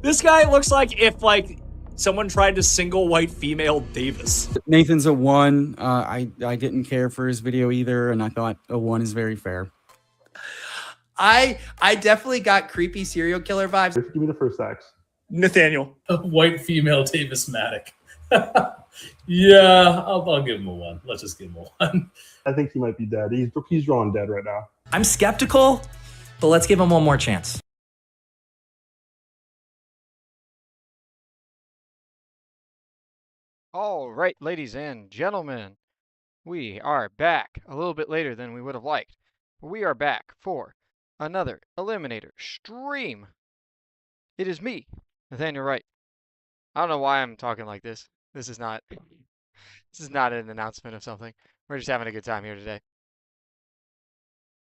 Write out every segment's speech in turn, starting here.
This guy looks like if someone tried to single white female Davis. Nathan's a 1. I didn't care for his video either, and I thought a 1 is very fair. I definitely got creepy serial killer vibes. Give me the first X. Nathaniel. A white female Davis Maddock. Yeah, I'll give him a 1. Let's just give him a 1. I think he might be dead. He's drawn dead right now. I'm skeptical, but let's give him one more chance. All right, ladies and gentlemen, we are back a little bit later than we would have liked. We are back for another Eliminator stream. It is me, Nathaniel Wright. I don't know why I'm talking like this. This is not an announcement of something. We're just having a good time here today.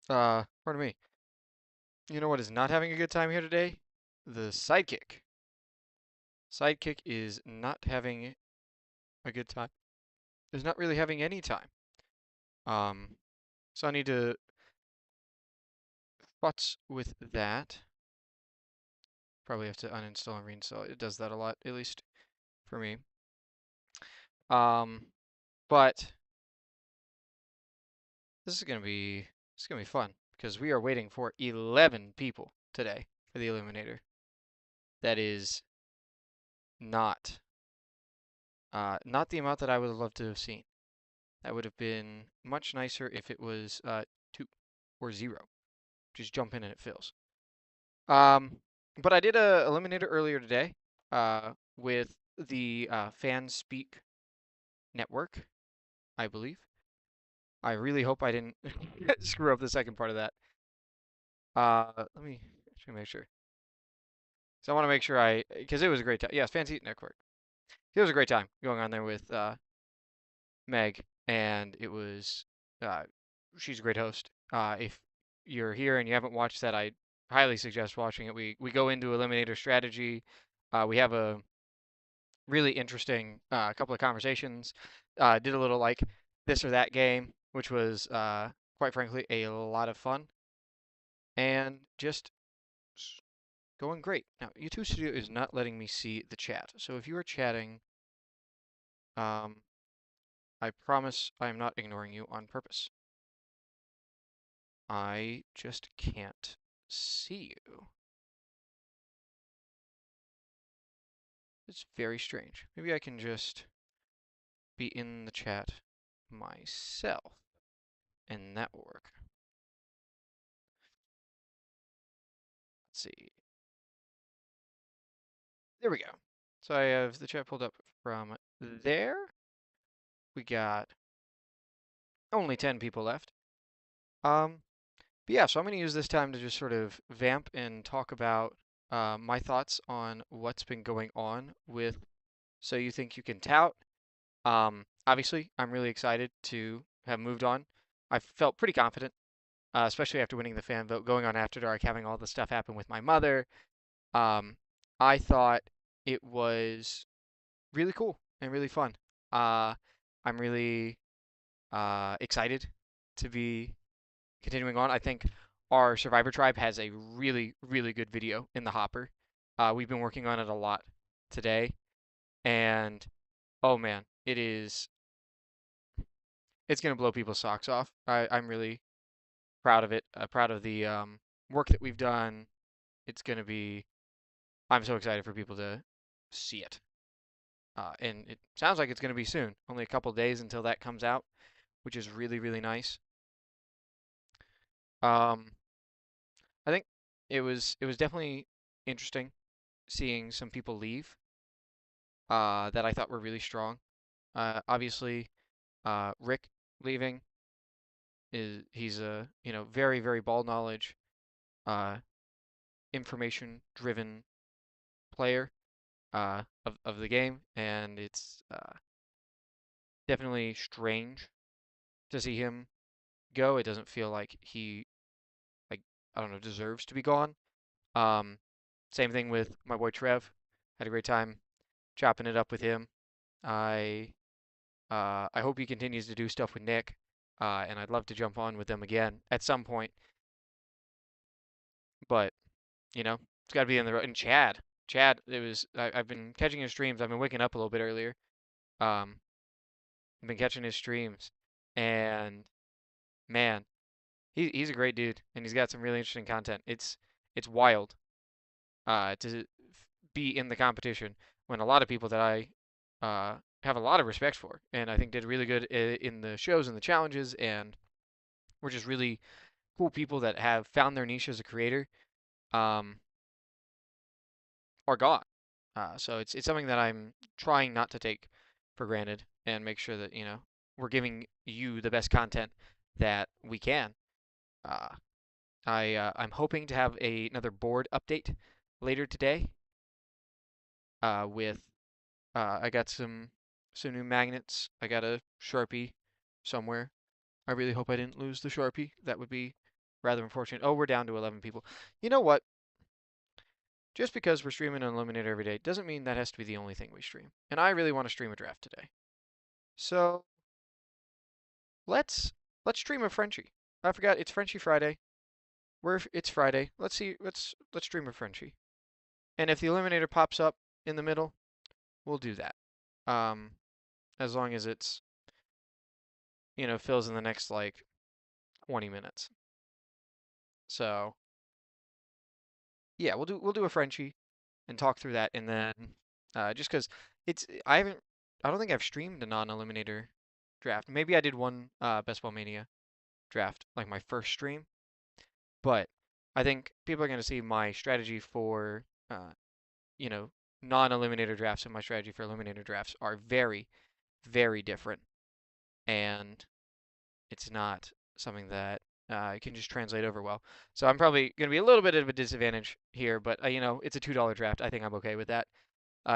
Pardon me. You know what is not having a good time here today? The SYTYCT. SYTYCT is not having a good time. Is not really having any time. So I need to futz with that. Probably have to uninstall and reinstall. It does that a lot, at least for me. But this is gonna be fun because we are waiting for 11 people today for the Eliminator. That is not the amount that I would have loved to have seen. That would have been much nicer if it was 2 or 0. Just jump in and it fills. But I did a Eliminator earlier today with the FanSpeak network, I believe. I really hope I didn't screw up the second part of that. Let me actually make sure. So I want to make sure because it was a great time. Yes, FanSpeak network. It was a great time going on there with Meg, and it was she's a great host. If you're here and you haven't watched that, I highly suggest watching it. We go into Eliminator strategy. We have a really interesting couple of conversations. Did a little like this or that game, which was quite frankly a lot of fun, and just going great. Now, YouTube Studio is not letting me see the chat, so if you are chatting, I promise I am not ignoring you on purpose. I just can't see you. It's very strange. Maybe I can just be in the chat myself, and that will work. Let's see. There we go. So I have the chat pulled up from there. We got only 10 people left. But yeah, so I'm going to use this time to just sort of vamp and talk about my thoughts on what's been going on with So You Think You Can Tout. Obviously, I'm really excited to have moved on. I felt pretty confident, especially after winning the fan vote, going on After Dark, having all the stuff happen with my mother. I thought it was really cool and really fun. I'm really excited to be continuing on. I think our Survivor Tribe has a really, really good video in the hopper. We've been working on it a lot today, and oh man, it's gonna blow people's socks off. I'm really proud of it. Proud of the work that we've done. I'm so excited for people to see it. And it sounds like it's going to be soon. Only a couple days until that comes out, which is really, really nice. I think it was definitely interesting seeing some people leave that I thought were really strong. Obviously, Rick leaving he's a very, very ball knowledge, information driven player of the game, and it's definitely strange to see him go. It doesn't feel like he, I don't know, deserves to be gone. Same thing with my boy Trev. Had a great time chopping it up with him. I hope he continues to do stuff with Nick, and I'd love to jump on with them again at some point. But it's got to be in the road. And Chad Chad, I've been catching his streams. I've been waking up a little bit earlier. I've been catching his streams, and man, he's a great dude, and he's got some really interesting content. It's wild to be in the competition when a lot of people that I have a lot of respect for, and I think did really good in the shows and the challenges, and we're just really cool people that have found their niche as a creator, are gone. So it's something that I'm trying not to take for granted and make sure that we're giving you the best content that we can. I'm hoping to have another board update later today. With I got some new magnets. I got a Sharpie somewhere. I really hope I didn't lose the Sharpie. That would be rather unfortunate. Oh, we're down to 11 people. You know what? Just because we're streaming an Eliminator every day doesn't mean that has to be the only thing we stream. And I really want to stream a draft today. So let's stream a Frenchie. I forgot it's Frenchie Friday. It's Friday. Let's stream a Frenchie. And if the Eliminator pops up in the middle, we'll do that. As long as it's fills in the next like 20 minutes. So yeah, we'll do a Frenchie and talk through that, and then just because I don't think I've streamed a non-eliminator draft. Maybe I did one Best Ball Mania draft, like my first stream, but I think people are going to see my strategy for non-eliminator drafts and my strategy for eliminator drafts are very, very different, and it's not something that can just translate over well. So I'm probably going to be a little bit of a disadvantage here, but it's a $2 draft. I think I'm okay with that.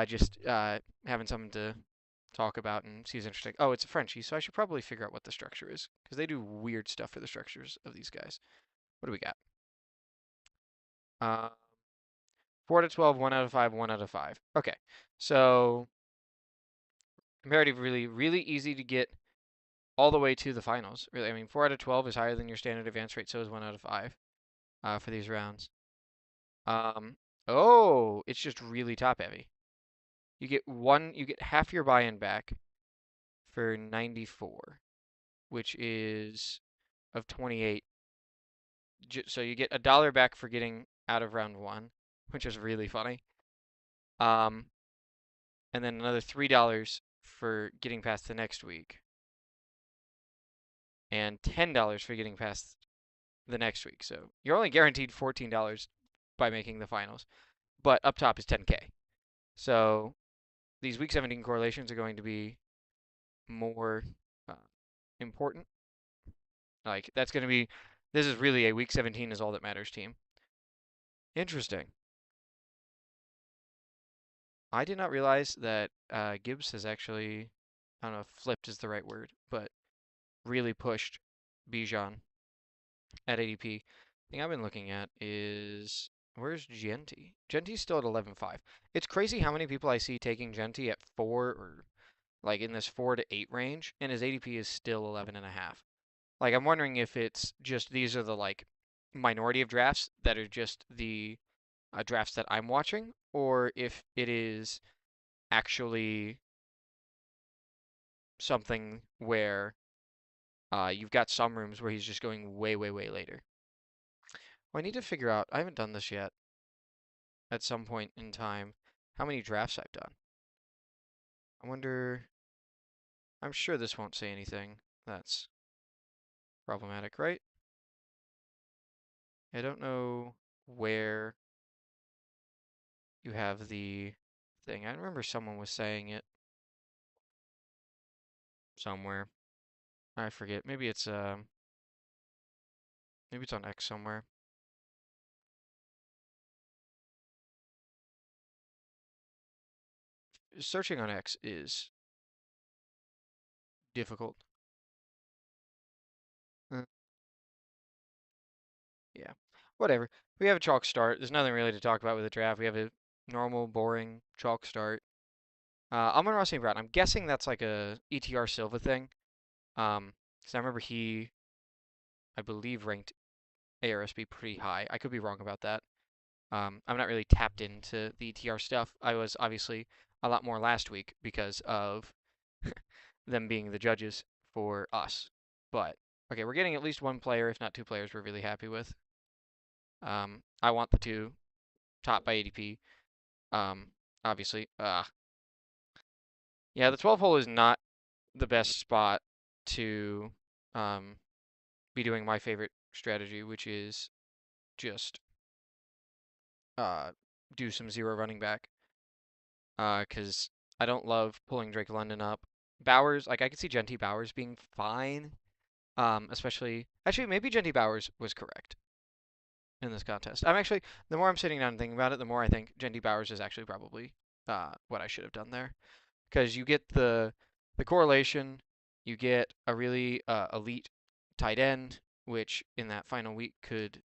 Just having something to talk about and see is interesting. Oh, it's a Frenchie, so I should probably figure out what the structure is, because they do weird stuff for the structures of these guys. What do we got? 4 out of 12, 1 out of 5, 1 out of 5. Okay, so comparative really, really easy to get all the way to the finals. Really, I mean, 4 out of 12 is higher than your standard advance rate, so is 1 out of 5 for these rounds. Oh, it's just really top heavy. You get half your buy-in back for 94, which is of 28. So you get $1 back for getting out of round 1, which is really funny. And then another $3 for getting past the next week. And $10 for getting past the next week. So you're only guaranteed $14 by making the finals, but up top is 10K. So these week 17 correlations are going to be more important. Like that's going to be, this is really a week 17 is all that matters team. Interesting. I did not realize that Gibbs has actually, I don't know if flipped is the right word, but really pushed Bijan at ADP. The thing I've been looking at is, where's Genti? Genti's still at 11.5. It's crazy how many people I see taking Genti at 4 or like in this 4 to 8 range, and his ADP is still 11.5. Like I'm wondering if it's just these are the like minority of drafts that are just the drafts that I'm watching, or if it is actually something where you've got some rooms where he's just going way, way, way later. Well, I need to figure out, I haven't done this yet, at some point in time, how many drafts I've done. I wonder, I'm sure this won't say anything that's problematic, right? I don't know where you have the thing. I remember someone was saying it somewhere. I forget. Maybe it's on X somewhere. Searching on X is difficult. Yeah, whatever. We have a chalk start. There's nothing really to talk about with the draft. We have a normal, boring chalk start. Amon-Ra St. Brown. I'm guessing that's like a ETR Silva thing. Because I remember he, I believe, ranked ARSB pretty high. I could be wrong about that. I'm not really tapped into the TR stuff. I was obviously a lot more last week because of them being the judges for us. But okay, we're getting at least one player, if not two players, we're really happy with. I want the two top by ADP. Obviously. Yeah, the 12 hole is not the best spot to be doing my favorite strategy, which is just do some zero running back. Because I don't love pulling Drake London up. Bowers, like I could see Genty Bowers being fine. Especially, actually, maybe Genty Bowers was correct in this contest. The more I'm sitting down and thinking about it, the more I think Genty Bowers is actually probably what I should have done there. Because you get the correlation, you get a really elite tight end, which in that final week could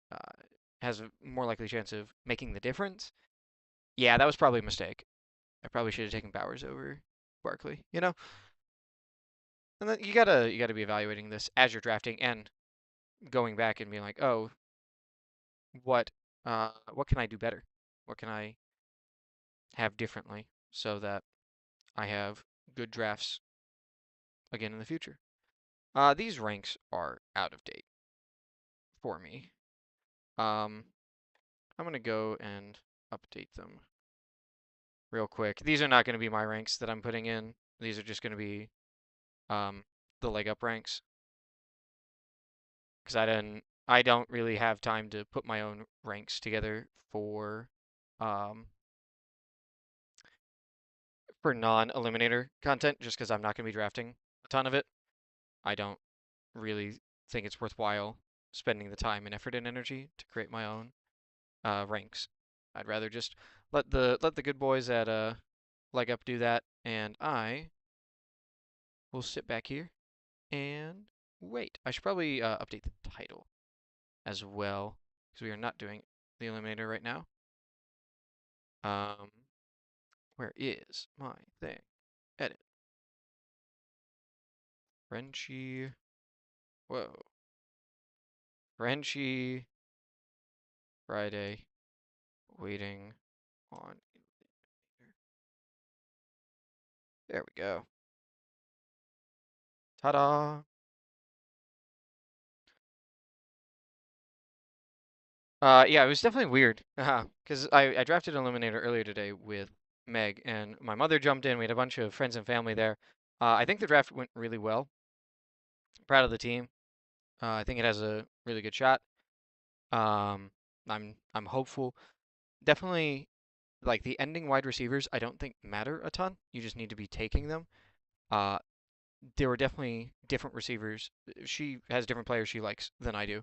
has a more likely chance of making the difference. Yeah, that was probably a mistake. I probably should have taken Bowers over Barkley, you know? And then you gotta be evaluating this as you're drafting and going back and being like, oh, what can I do better? What can I have differently so that I have good drafts again in the future? These ranks are out of date for me. I'm gonna go and update them real quick. These are not gonna be my ranks that I'm putting in. These are just gonna be the leg up ranks. Because I don't really have time to put my own ranks together for non-eliminator content, just because I'm not going to be drafting a ton of it. I don't really think it's worthwhile spending the time and effort and energy to create my own ranks. I'd rather just let the good boys at Leg Up do that, and I will sit back here and wait. I should probably update the title as well, because we are not doing the eliminator right now. Where is my thing? Edit. Frenchie. Whoa. Frenchie Friday. Waiting on eliminator. There we go. Ta-da! Yeah, it was definitely weird. Because I drafted an eliminator earlier today with Meg, and my mother jumped in. We had a bunch of friends and family there. I think the draft went really well. Proud of the team. I think it has a really good shot. I'm hopeful. Definitely, like the ending wide receivers, I don't think matter a ton. You just need to be taking them. There were definitely different receivers. She has different players she likes than I do.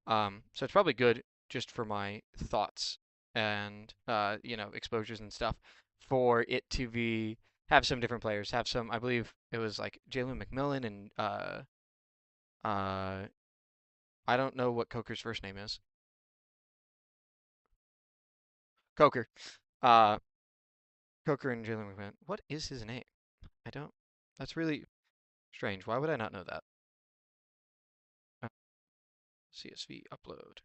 So it's probably good just for my thoughts and exposures and stuff for it to have some different players. Have some, I believe it was like Jalen McMillan and I don't know what Coker's first name is. Coker. Coker and Jalen McMillan. What is his name? I don't. That's really strange. Why would I not know that? CSV upload.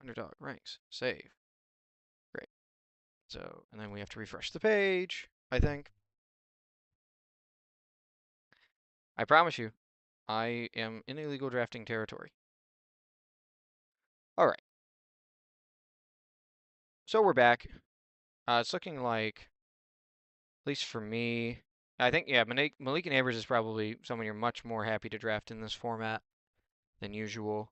Underdog ranks. Save. Great. So, and then we have to refresh the page, I think. I promise you, I am in illegal drafting territory. All right. So we're back. It's looking like, at least for me, I think, yeah, Malika Neighbors is probably someone you're much more happy to draft in this format than usual.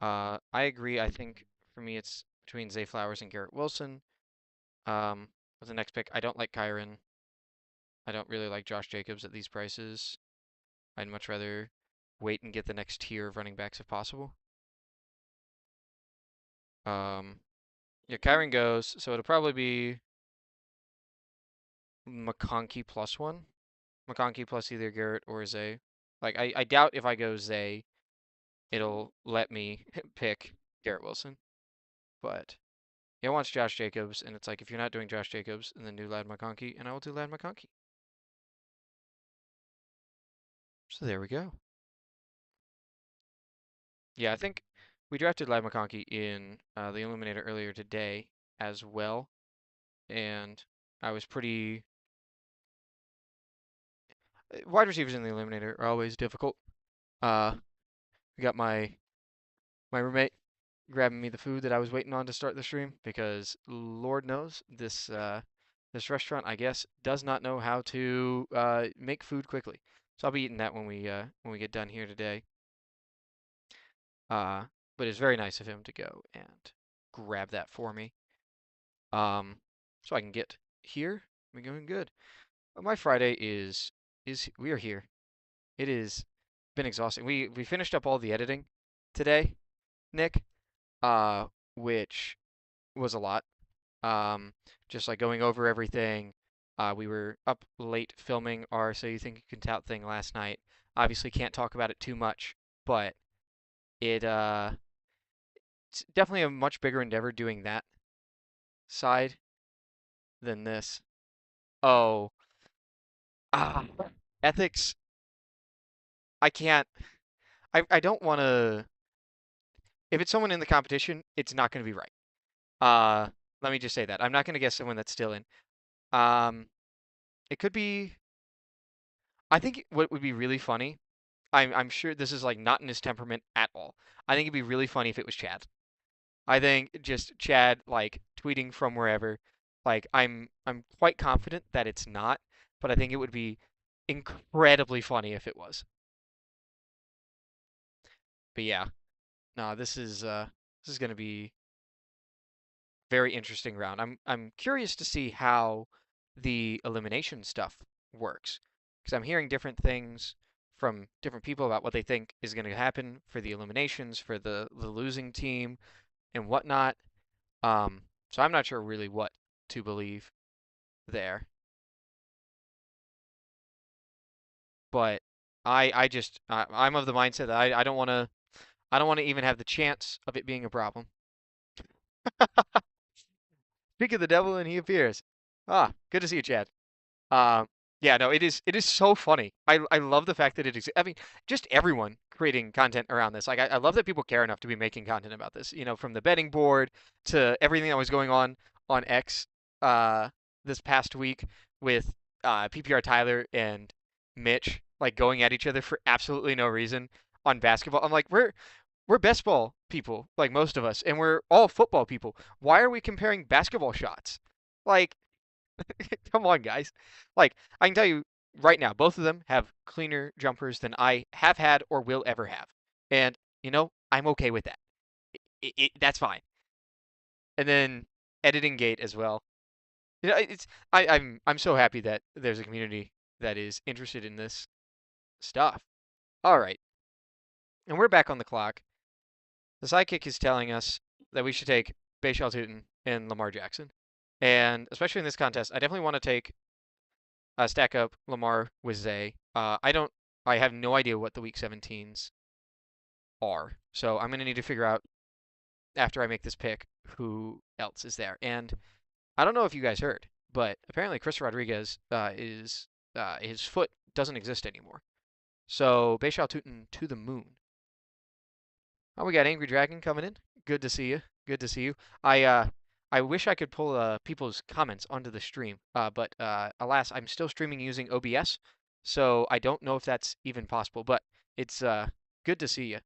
I agree. I think for me, it's between Zay Flowers and Garrett Wilson. With the next pick, I don't like Kyron. I don't really like Josh Jacobs at these prices. I'd much rather wait and get the next tier of running backs if possible. Yeah, Kyron goes, so it'll probably be McConkey plus one. McConkey plus either Garrett or Zay. Like, I doubt if I go Zay, it'll let me pick Garrett Wilson. But he wants Josh Jacobs, and it's like, if you're not doing Josh Jacobs, then do Lad McConkey, and I will do Lad McConkey. So there we go. Yeah, I think we drafted Lad McConkey in the Eliminator earlier today as well, and I was pretty. Wide receivers in the eliminator are always difficult. We got my roommate grabbing me the food that I was waiting on to start the stream because Lord knows this restaurant, I guess, does not know how to make food quickly. So I'll be eating that when we get done here today. But it's very nice of him to go and grab that for me. So I can get here. We're going good. My Friday is we are here. It is been exhausting. We finished up all the editing today, Nick, which was a lot. Just like going over everything. We were up late filming our So You Think You Can Tout thing last night. Obviously can't talk about it too much, but it's definitely a much bigger endeavor doing that side than this. Oh, ethics. I can't. I don't want to. If it's someone in the competition, it's not going to be right. Let me just say that. I'm not going to guess someone that's still in. It could be. I think what would be really funny. I'm sure this is like not in his temperament at all. I think it'd be really funny if it was Chad. I think just Chad like tweeting from wherever. Like I'm quite confident that it's not, but I think it would be incredibly funny if it was. But yeah, no, this is going to be very interesting round. I'm curious to see how the elimination stuff works because I'm hearing different things from different people about what they think is going to happen for the eliminations for the losing team and whatnot. So I'm not sure really what to believe there. But I'm of the mindset that I don't want to even have the chance of it being a problem. Speak of the devil and he appears. Good to see you, Chad. Yeah, no, it is so funny. I love the fact that it exists. I mean, just everyone creating content around this. Like I love that people care enough to be making content about this. You know, from the betting board to everything that was going on X this past week with PPR Tyler and Mitch like going at each other for absolutely no reason on basketball. I'm like, we're best ball people, like most of us, and we're all football people. Why are we comparing basketball shots? Like, come on, guys. Like, I can tell you right now, both of them have cleaner jumpers than I have had or will ever have. And, I'm okay with that. That's fine. And then editing gate as well. I'm so happy that there's a community that is interested in this stuff. All right. And we're back on the clock. The SYTYCT is telling us that we should take Bashal Tutin and Lamar Jackson. And especially in this contest, I definitely want to stack up Lamar with Zay. I have no idea what the week 17s are. So I'm going to need to figure out after I make this pick who else is there. And I don't know if you guys heard, but apparently Chris Rodriguez his foot doesn't exist anymore. So Bashal Tutin to the moon. Oh, we got Angry Dragon coming in. Good to see you. Good to see you. I wish I could pull people's comments onto the stream, but alas, I'm still streaming using OBS, so I don't know if that's even possible. But it's good to see you.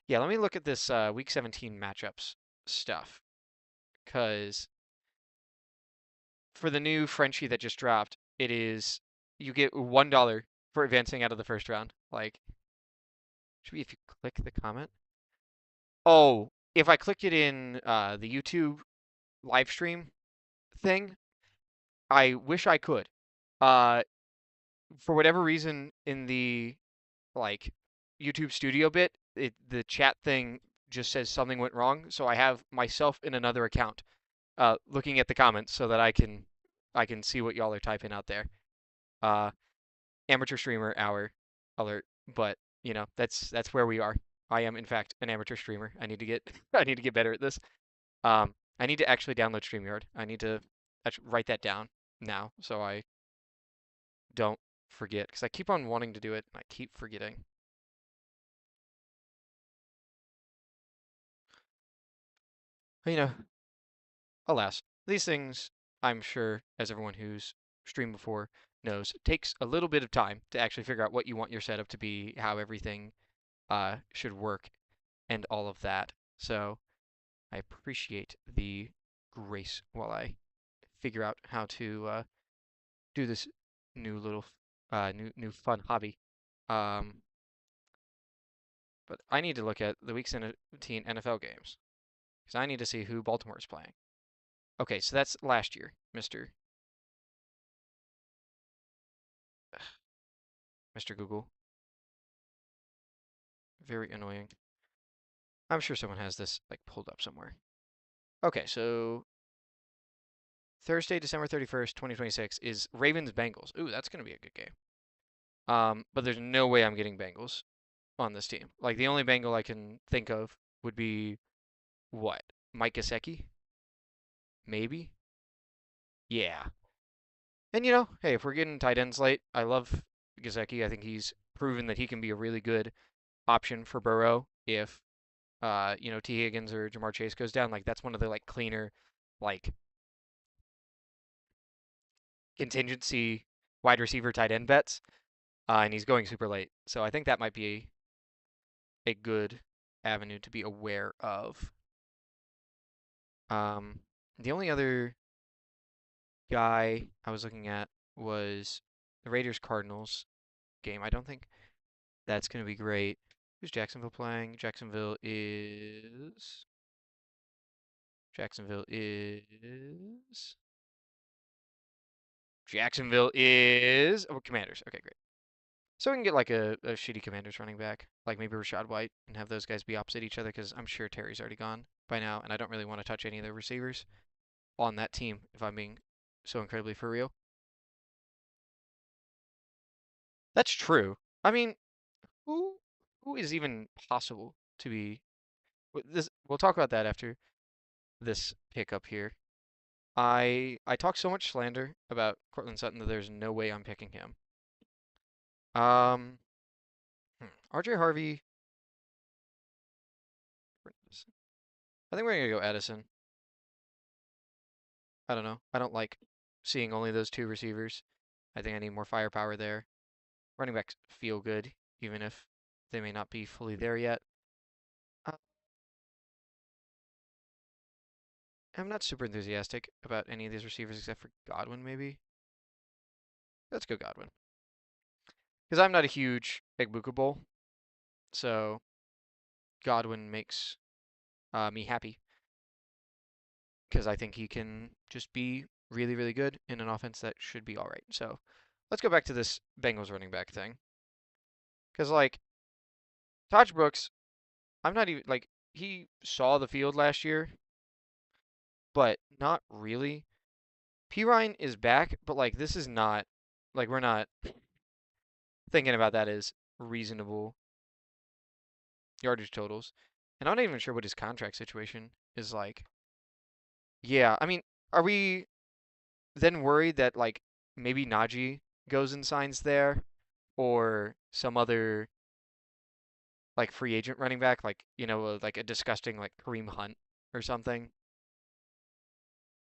Yeah, let me look at this Week 17 matchups stuff, because for the new Frenchie that just dropped, it is you get $1 for advancing out of the first round. Like, should be if you click the comment. Oh, if I click it in the YouTube live stream thing, I wish I could. For whatever reason in the like YouTube studio bit, the chat thing just says something went wrong, so I have myself in another account looking at the comments so that I can see what y'all are typing out there. Amateur streamer hour alert, but that's where we are. I am in fact an amateur streamer. I need to get better at this. I need to actually download StreamYard. I need to write that down now so I don't forget, because I keep on wanting to do it and I keep forgetting. Alas, these things, I'm sure, as everyone who's streamed before knows, takes a little bit of time to actually figure out what you want your setup to be, how everything should work, and all of that. So I appreciate the grace while I figure out how to do this new little new fun hobby. But I need to look at the Week 17 NFL games because I need to see who Baltimore is playing. Okay, so that's last year, Mr. Google. Very annoying. I'm sure someone has this like pulled up somewhere. Okay, so Thursday, December 31st, 2026 is Ravens Bengals. Ooh, that's gonna be a good game. But there's no way I'm getting Bengals on this team. Like the only Bengal I can think of would be what? Mike Gesicki? Maybe? Yeah. And hey, if we're getting tight ends late, I love Gesicki. I think he's proven that he can be a really good option for Burrow if T. Higgins or Jamar Chase goes down. Like that's one of the like cleaner, like contingency wide receiver tight end bets. And he's going super late. So I think that might be a good avenue to be aware of. The only other guy I was looking at was the Raiders Cardinals game. I don't think that's going to be great. Who's Jacksonville playing? Jacksonville is Commanders. Okay, great. So we can get like a shitty Commanders running back, like maybe Rashad White, and have those guys be opposite each other because I'm sure Terry's already gone by now, and I don't really want to touch any of the receivers on that team if I'm being so incredibly for real. That's true. I mean, who is even possible to be this? We'll talk about that after this pickup here. I talk so much slander about Cortland Sutton that there's no way I'm picking him. RJ Harvey. I think we're gonna go Edison. I don't know. I don't like seeing only those two receivers. I think I need more firepower there. Running backs feel good, even if they may not be fully there yet. I'm not super enthusiastic about any of these receivers except for Godwin, maybe. Let's go Godwin. Because I'm not a huge Egbuka Bowl, so Godwin makes me happy. Because I think he can just be really, really good in an offense that should be all right. So let's go back to this Bengals running back thing. Because, like, Taj Brooks, I'm not even, like, he saw the field last year, but not really. Pirine is back, but, like, this is not, like, we're not thinking about that as reasonable yardage totals. And I'm not even sure what his contract situation is like. Yeah, I mean, are we then worried that, like, maybe Najee goes and signs there? Or some other, like, free agent running back, like, like a disgusting, like, Kareem Hunt or something?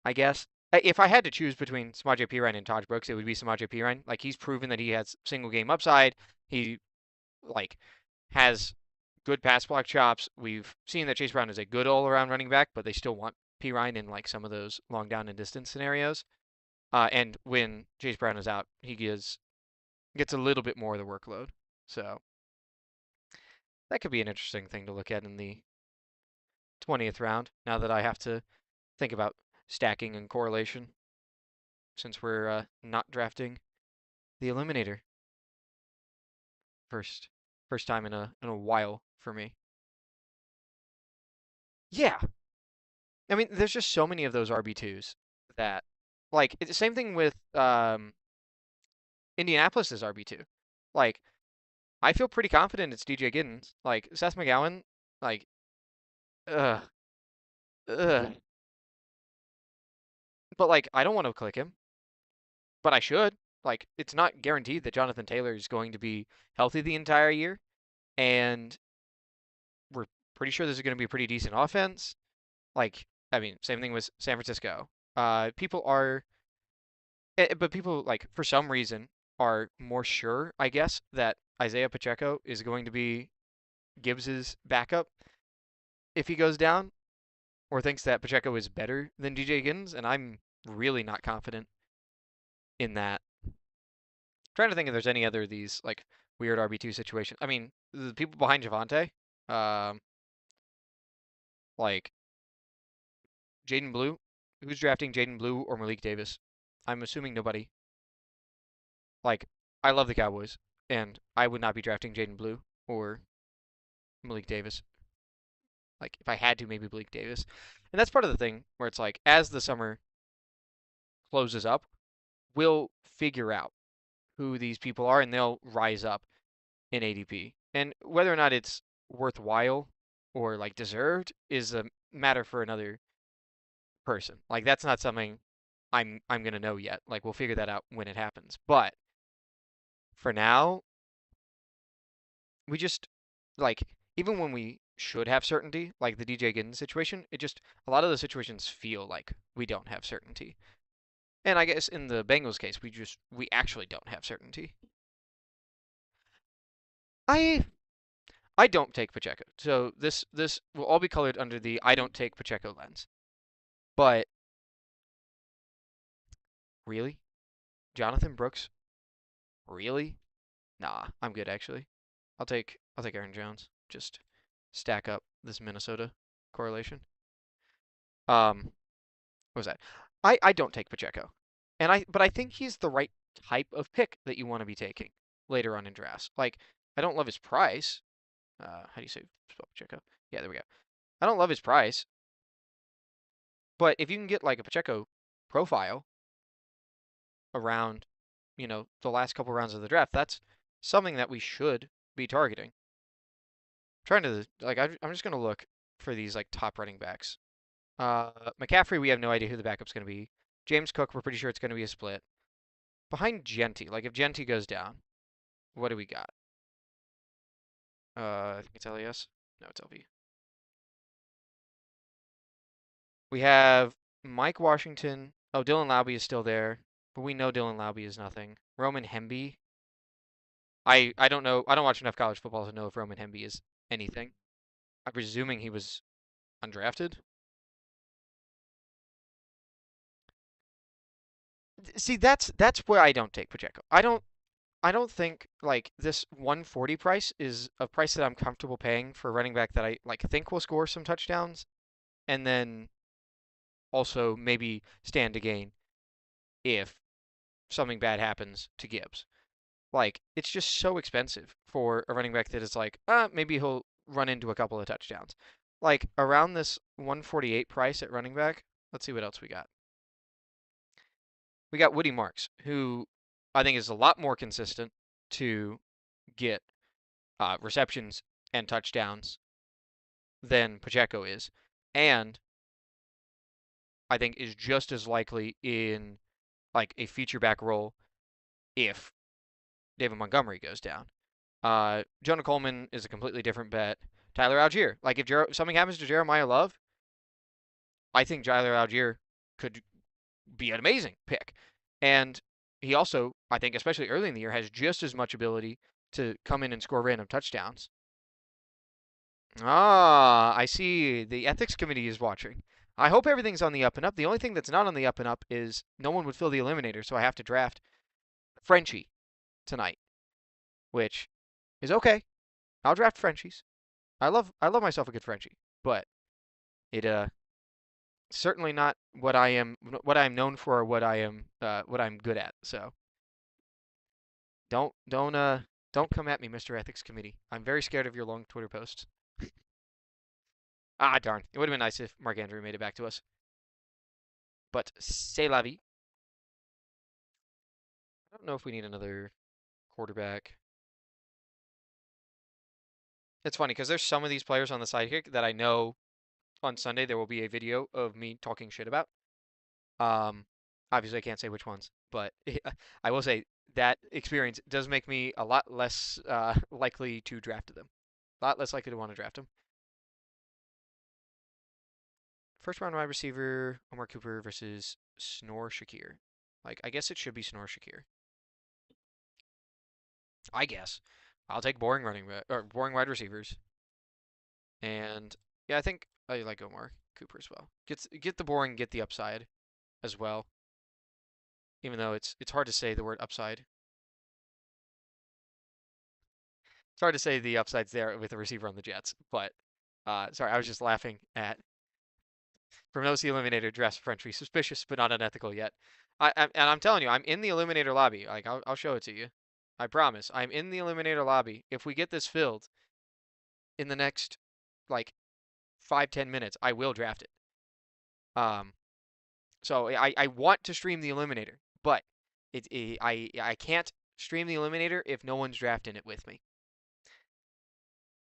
I guess. If I had to choose between Samaje Perine and Taj Brooks, it would be Samaje Perine. Like, he's proven that he has single game upside. He, like, has good pass block chops. We've seen that Chase Brown is a good all-around running back, but they still want Perine in, like, some of those long down and distance scenarios. And when Chase Brown is out, he gets a little bit more of the workload. So that could be an interesting thing to look at in the 20th round, now that I have to think about stacking and correlation, since we're not drafting the eliminator. First time in a while for me. Yeah. I mean, there's just so many of those RB2s that, like, it's the same thing with Indianapolis's RB2. Like, I feel pretty confident it's DJ Giddens. Like, Seth McGowan, like, ugh. But, like, I don't want to click him. But I should. Like, it's not guaranteed that Jonathan Taylor is going to be healthy the entire year. And we're pretty sure this is going to be a pretty decent offense. Like, I mean, same thing with San Francisco. People are, but people like for some reason are more sure, I guess, that Isaiah Pacheco is going to be Gibbs's backup if he goes down, or thinks that Pacheco is better than DJ Giddens, and I'm really not confident in that. I'm trying to think if there's any other of these like weird RB2 situations. I mean, the people behind Javonte, like Jaden Blue, who's drafting Jaden Blue or Malik Davis? I'm assuming nobody. Like, I love the Cowboys, and I would not be drafting Jaden Blue or Malik Davis. Like, if I had to, maybe Malik Davis. And that's part of the thing where it's like, as the summer closes up, we'll figure out who these people are, and they'll rise up in ADP. And whether or not it's worthwhile or like deserved is a matter for another person. Like, that's not something I'm gonna know yet. Like, we'll figure that out when it happens. But for now, we just like, even when we should have certainty, like the DJ Giddens situation, it just, a lot of the situations feel like we don't have certainty. And I guess in the Bengals case, we actually don't have certainty. I don't take Pacheco. So this will all be colored under the I don't take Pacheco lens. But really? Jonathan Brooks? Really? Nah, I'm good actually. I'll take Aaron Jones. Just stack up this Minnesota correlation. What was that? I don't take Pacheco. But I think he's the right type of pick that you want to be taking later on in drafts. Like, I don't love his price. How do you spell Pacheco? Yeah, there we go. I don't love his price. But if you can get like a Pacheco profile around, the last couple rounds of the draft, that's something that we should be targeting. I'm trying to, like, I'm just going to look for these like top running backs. McCaffrey, we have no idea who the backup's going to be. James Cook, we're pretty sure it's going to be a split. Behind Genty, like if Genty goes down, what do we got? I think it's LES. No, it's LV. We have Mike Washington. Oh, Dylan Laube is still there, but we know Dylan Laube is nothing. Roman Hemby. I don't know. I don't watch enough college football to know if Roman Hemby is anything. I'm presuming he was undrafted. See, that's where I don't take Pacheco. I don't think like this 140 price is a price that I'm comfortable paying for a running back that I like think will score some touchdowns and then also maybe stand to gain if something bad happens to Gibbs. Like, it's just so expensive for a running back that is like, maybe he'll run into a couple of touchdowns. Like, around this 148 price at running back, let's see what else we got. We got Woody Marks, who I think is a lot more consistent to get receptions and touchdowns than Pacheco is, and I think is just as likely in like a feature back role if David Montgomery goes down. Jonah Coleman is a completely different bet. Tyler Algier, like if something happens to Jeremiah Love, I think Tyler Algier could be an amazing pick. And he also, I think, especially early in the year, has just as much ability to come in and score random touchdowns. Ah, I see. The ethics committee is watching. I hope everything's on the up and up. The only thing that's not on the up and up is no one would fill the eliminator, so I have to draft Frenchie tonight, which is okay. I'll draft Frenchies. I love myself a good Frenchie, but it certainly not what I'm known for or what I'm good at. So don't come at me, Mr. Ethics Committee. I'm very scared of your long Twitter posts. Ah, darn. It would have been nice if Mark Andrew made it back to us. But c'est la vie. I don't know if we need another quarterback. It's funny because there's some of these players on the SYTYCT that I know on Sunday there will be a video of me talking shit about. Obviously I can't say which ones, but I will say that experience does make me a lot less likely to draft them. A lot less likely to want to draft them. First round wide receiver, Omar Cooper versus Snore Shakir. Like, I guess it should be Snore Shakir. I guess. I'll take boring running back or boring wide receivers. And yeah, I think I like Omar Cooper as well. Get the boring, get the upside as well. Even though it's hard to say the word upside. It's hard to say the upside's there with the receiver on the Jets, but sorry, I was just laughing at from no eliminator dress Frenchie, suspicious but not unethical yet. And I'm telling you, I'm in the eliminator lobby. Like I'll show it to you. I promise. I'm in the eliminator lobby. If we get this filled in the next like 5-10 minutes, I will draft it. So I want to stream the eliminator, but I can't stream the eliminator if no one's drafting it with me.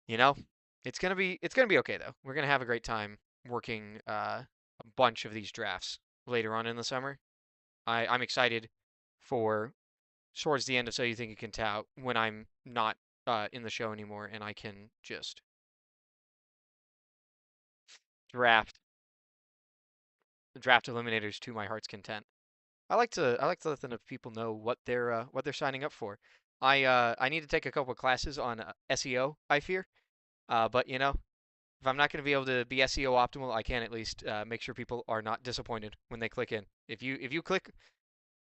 You know, it's gonna be okay though. We're gonna have a great time working a bunch of these drafts later on in the summer. I'm excited for towards the end of So You Think You Can Tout when I'm not in the show anymore and I can just draft eliminators to my heart's content. I like to let the people know what they're signing up for. I need to take a couple of classes on SEO, I fear. But you know, if I'm not going to be able to be SEO optimal, I can at least make sure people are not disappointed when they click in. If you click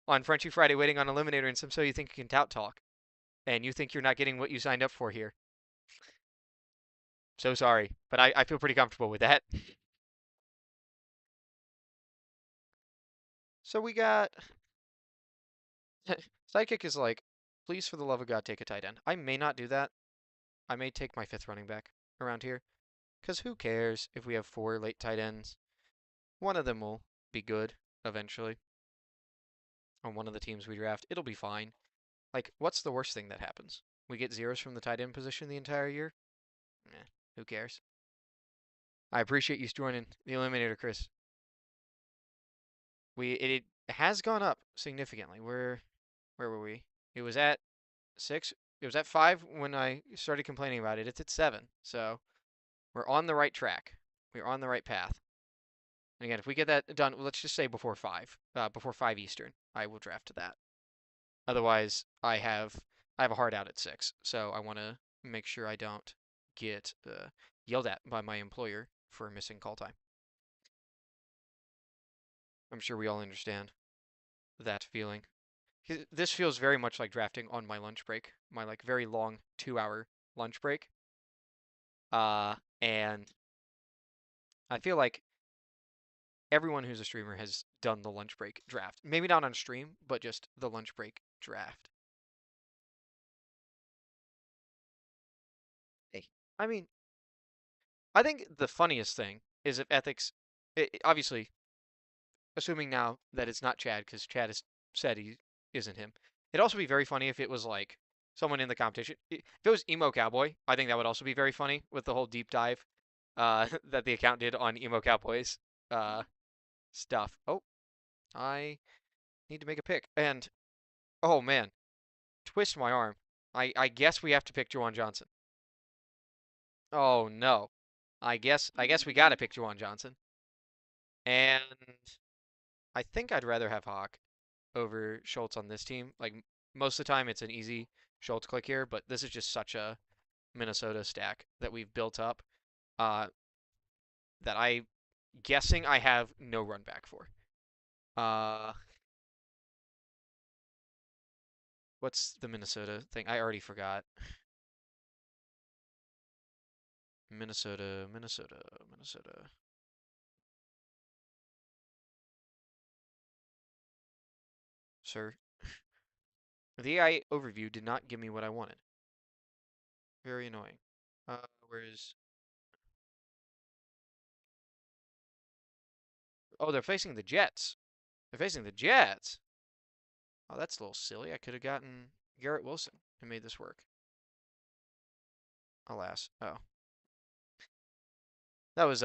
on Frenchie Friday waiting on eliminator and some So You Think You Can Tout talk, and you think you're not getting what you signed up for here, so sorry, but I feel pretty comfortable with that. So we got SYTYCT is like, please for the love of God take a tight end. I may not do that. I may take my 5th running back around here. Because who cares if we have 4 late tight ends? One of them will be good eventually. On one of the teams we draft. It'll be fine. Like, what's the worst thing that happens? We get zeros from the tight end position the entire year? Who cares? I appreciate you joining the eliminator, Chris. It has gone up significantly. Where were we? It was at 6. It was at 5 when I started complaining about it. It's at 7. So we're on the right track. We're on the right path. And again, if we get that done, let's just say before 5 Eastern, I will draft to that. Otherwise, I have a hard out at 6, so I want to make sure I don't get yelled at by my employer for missing call time. I'm sure we all understand that feeling. This feels very much like drafting on my lunch break, my like very long 2-hour lunch break. And I feel like everyone who's a streamer has done the lunch break draft. Maybe not on stream, but just the lunch break draft. Hey, I mean, I think the funniest thing is if ethics, obviously, assuming now that it's not Chad, because Chad has said he isn't him. It'd also be very funny if it was like someone in the competition. If it was Emo Cowboy, I think that would also be very funny with the whole deep dive that the account did on Emo Cowboy's stuff. Oh, I need to make a pick. And, oh man, twist my arm. I guess we have to pick Juwan Johnson. Oh no. I guess we gotta pick Juwan Johnson. And I think I'd rather have Hawk over Schultz on this team. Like, most of the time it's an easy Schultz click here, but this is just such a Minnesota stack that we've built up that I'm guessing I have no run back for. What's the Minnesota thing? I already forgot. Minnesota. Sir, the AI overview did not give me what I wanted. Very annoying. Where's... Oh, they're facing the Jets. They're facing the Jets. Oh, that's a little silly. I could have gotten Garrett Wilson and made this work. Alas. Oh. That was,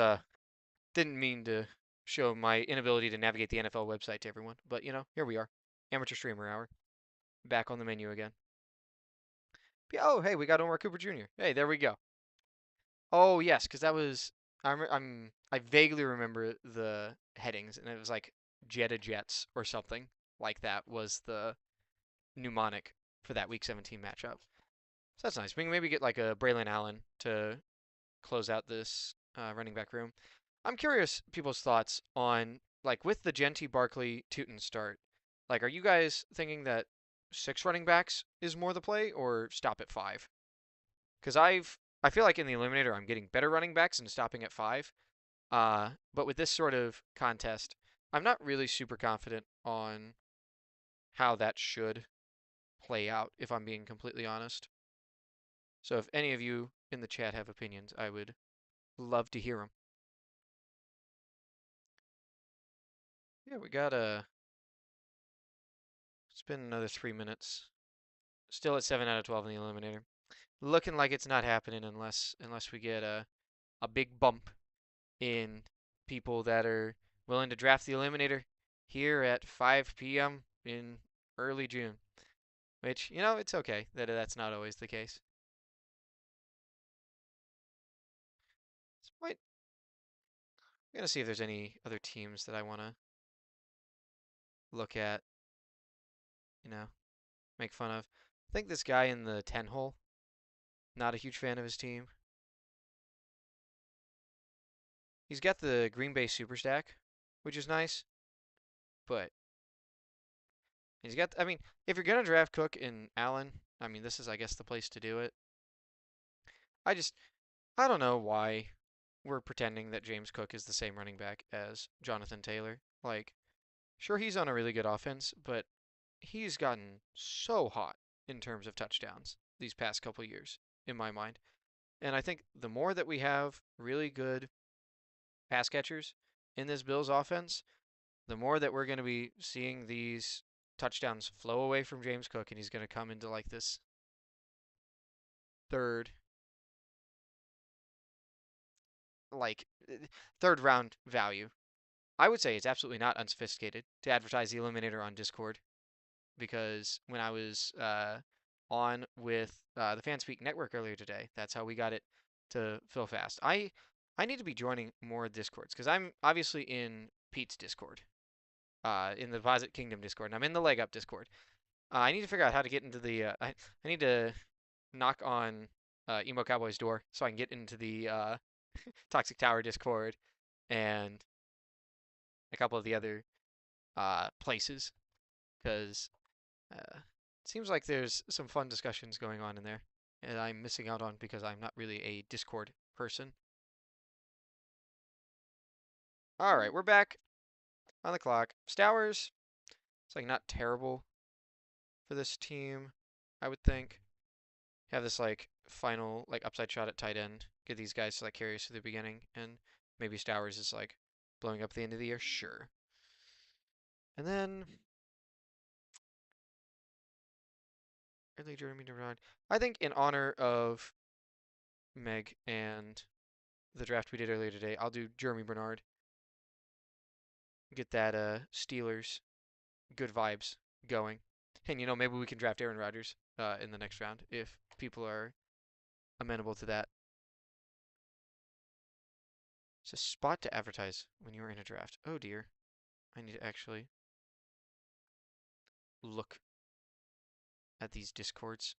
didn't mean to show my inability to navigate the NFL website to everyone. But, you know, here we are. Amateur Streamer Hour. Back on the menu again. Oh, hey, we got Omar Cooper Jr. Hey, there we go. Oh, yes, because that was... I vaguely remember the headings, and it was like Jetta Jets or something like that was the mnemonic for that Week 17 matchup. So that's nice. We can maybe get like a Braylon Allen to close out this running back room. I'm curious people's thoughts on like with the Genty Barkley Tootin start. Like, are you guys thinking that 6 running backs is more the play or stop at 5? Because I feel like in the eliminator I'm getting better running backs and stopping at 5. But with this sort of contest, I'm not really super confident on how that should play out, if I'm being completely honest. So if any of you in the chat have opinions, I would love to hear them. Yeah, we got it's been another 3 minutes. Still at 7 out of 12 in the eliminator. Looking like it's not happening unless we get a big bump in people that are willing to draft the eliminator here at 5 p.m. in early June. Which, you know, it's okay that that's not always the case. I'm gonna see if there's any other teams that I want to look at, you know, make fun of. I think this guy in the 10 hole, not a huge fan of his team. He's got the Green Bay Super Stack, which is nice, but he's got, I mean, if you're gonna draft Cook and Allen, I mean, this is, I guess, the place to do it. I don't know why we're pretending that James Cook is the same running back as Jonathan Taylor. Like, sure, he's on a really good offense, but he's gotten so hot in terms of touchdowns these past couple years, in my mind. And I think the more that we have really good pass catchers in this Bills offense, the more that we're going to be seeing these touchdowns flow away from James Cook, and he's going to come into like this third round value. I would say it's absolutely not unsophisticated to advertise the Eliminator on Discord, because when I was on with the Fanspeak Network earlier today, that's how we got it to fill fast. I need to be joining more Discords, because I'm obviously in Pete's Discord, in the Deposit Kingdom Discord, and I'm in the Leg Up Discord. I need to figure out how to get into the, I need to knock on Emo Cowboy's door so I can get into the Toxic Tower Discord and a couple of the other places, because it seems like there's some fun discussions going on in there, and I'm missing out on because I'm not really a Discord person. All right, we're back on the clock. Stowers, it's like not terrible for this team, I would think. Have this like final like upside shot at tight end. Get these guys to like carry us to the beginning, and maybe Stowers is like blowing up the end of the year. Sure. And then early Jeremy Bernard. I think in honor of Meg and the draft we did earlier today, I'll do Jeremy Bernard. Get that Steelers good vibes going. And you know, maybe we can draft Aaron Rodgers in the next round if people are amenable to that. It's a spot to advertise when you're in a draft. Oh dear. I need to actually look at these Discords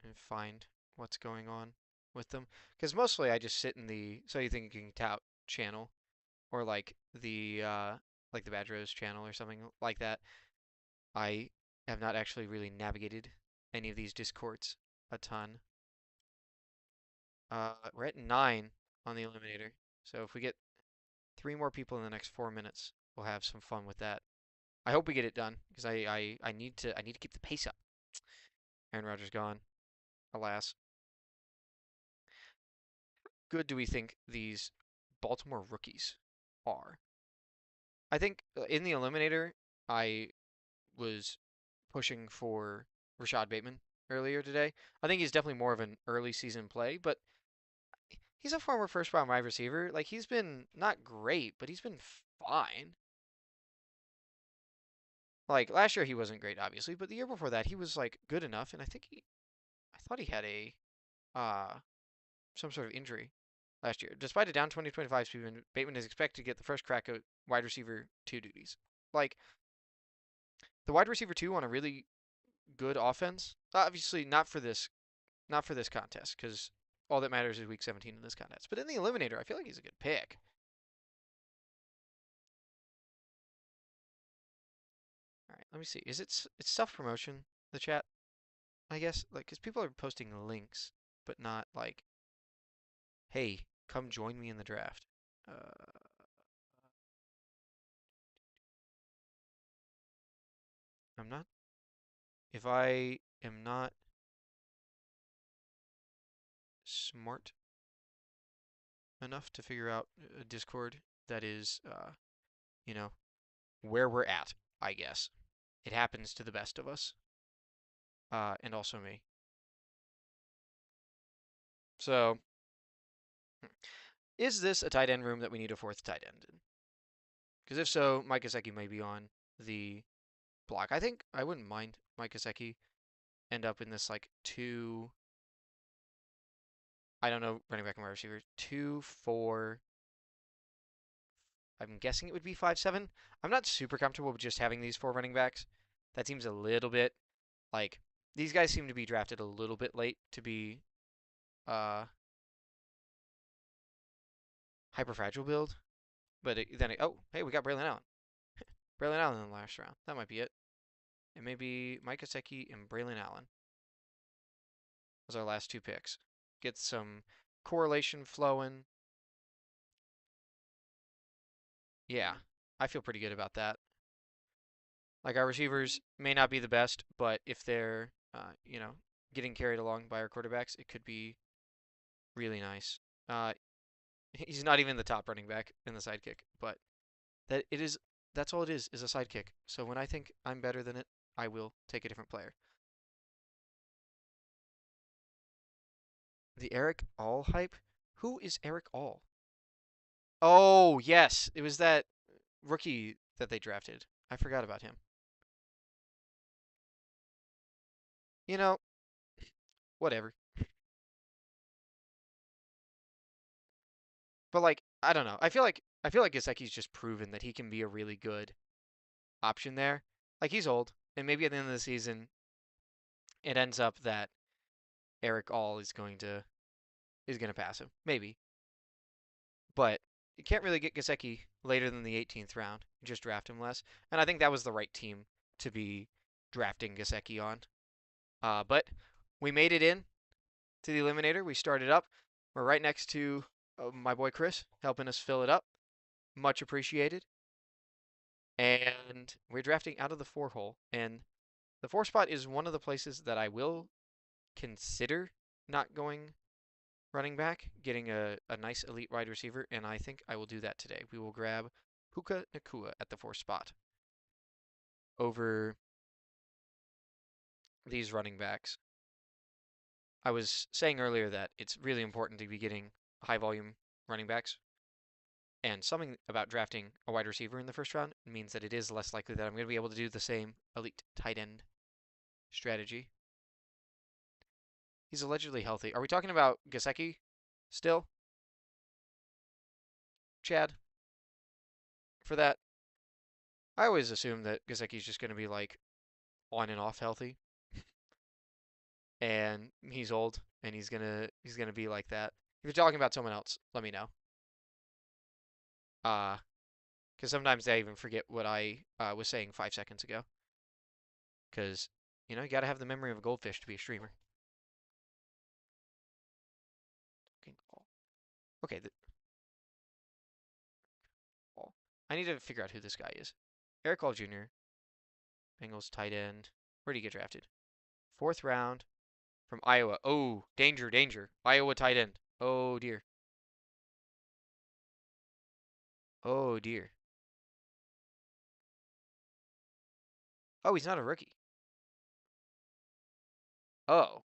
and find what's going on with them. Because mostly I just sit in the So You Think You Can Tout channel, or like the Bad Rose channel or something like that. I have not actually really navigated any of these Discords a ton. We're at 9 on the Eliminator. So if we get 3 more people in the next 4 minutes, we'll have some fun with that. I hope we get it done, because I need to keep the pace up. Aaron Rodgers gone, alas. Good do we think these Baltimore rookies are? I think in the Eliminator, I was pushing for Rashad Bateman earlier today. I think he's definitely more of an early season play, but he's a former first round wide receiver. Like, he's been not great, but he's been fine. Like, last year he wasn't great, obviously, but the year before that he was like good enough, and I thought he had a some sort of injury last year. Despite a down 2025 season, Bateman is expected to get the first crack at wide receiver 2 duties. Like, the wide receiver 2 on a really good offense, obviously not for this contest, because all that matters is week 17 in this contest. But in the eliminator, I feel like he's a good pick. All right, let me see. Is it's self-promotion, the chat? I guess, like, because people are posting links, but not like, hey, come join me in the draft. I'm not. If I am not smart enough to figure out a Discord that is, you know, where we're at, I guess. It happens to the best of us. And also me. So, is this a tight end room that we need a fourth tight end in? Because if so, Mike Gesicki may be on the block. I think I wouldn't mind Mike Gesicki end up in this like 2, I don't know, running back and wide receiver, 2, 4. I'm guessing it would be 5-7. I'm not super comfortable with just having these 4 running backs. That seems a little bit like these guys seem to be drafted a little bit late to be hyper fragile build. But oh, hey, we got Braylon Allen. Braylon Allen in the last round. That might be it. It may be Mike Gesicki and Braylon Allen. Those are our last 2 picks. Get some correlation flowing. Yeah, I feel pretty good about that. Like, our receivers may not be the best, but if they're, you know, getting carried along by our quarterbacks, it could be really nice. He's not even the top running back in the sidekick, but that's all it is a sidekick. So when I think I'm better than it, I will take a different player. The Eric All hype? Who is Eric All? Oh, yes. It was that rookie that they drafted. I forgot about him. You know, whatever. But like, I don't know. I feel like Gesicki's just proven that he can be a really good option there. Like, he's old, and maybe at the end of the season, it ends up that Eric All is going to pass him. Maybe. But you can't really get Gesicki later than the 18th round. You just draft him less. And I think that was the right team to be drafting Gesicki on. But we made it in to the eliminator. We started up. We're right next to my boy Chris, helping us fill it up. Much appreciated. And we're drafting out of the 4 hole. And the 4 spot is one of the places that I will consider not going running back, getting a nice elite wide receiver, and I think I will do that today. We will grab Puka Nacua at the 4 spot over these running backs. I was saying earlier that it's really important to be getting high volume running backs, and something about drafting a wide receiver in the first round means that it is less likely that I'm going to be able to do the same elite tight end strategy. He's allegedly healthy. Are we talking about Gesicki still? Chad? For that? I always assume that Gesicki's just going to be like on and off healthy. And he's old and he's gonna be like that. If you're talking about someone else, let me know. Because sometimes I even forget what I was saying 5 seconds ago. Because, you know, you gotta have the memory of a goldfish to be a streamer. Okay, I need to figure out who this guy is. Eric All Jr., Bengals tight end. Where did he get drafted? 4th round from Iowa. Oh, danger, danger. Iowa tight end. Oh, dear. Oh, dear. Oh, he's not a rookie. Oh.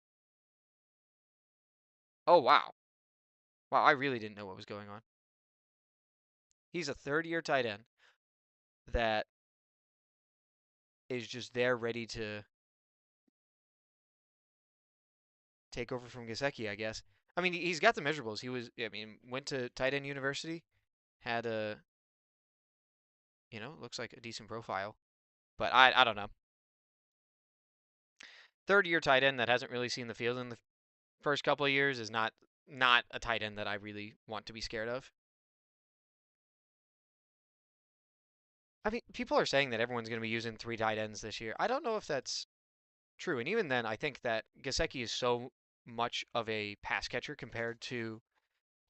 Oh, wow. Wow, I really didn't know what was going on. He's a 3rd-year tight end that is just there ready to take over from Gesicki, I guess. I mean, he's got the measurables. He was, I mean, went to tight end university, had a, looks like a decent profile. But I don't know. Third-year tight end that hasn't really seen the field in the first couple of years is not a tight end that I really want to be scared of. I mean, people are saying that everyone's going to be using 3 tight ends this year. I don't know if that's true. And even then, I think that Gesicki is so much of a pass catcher compared to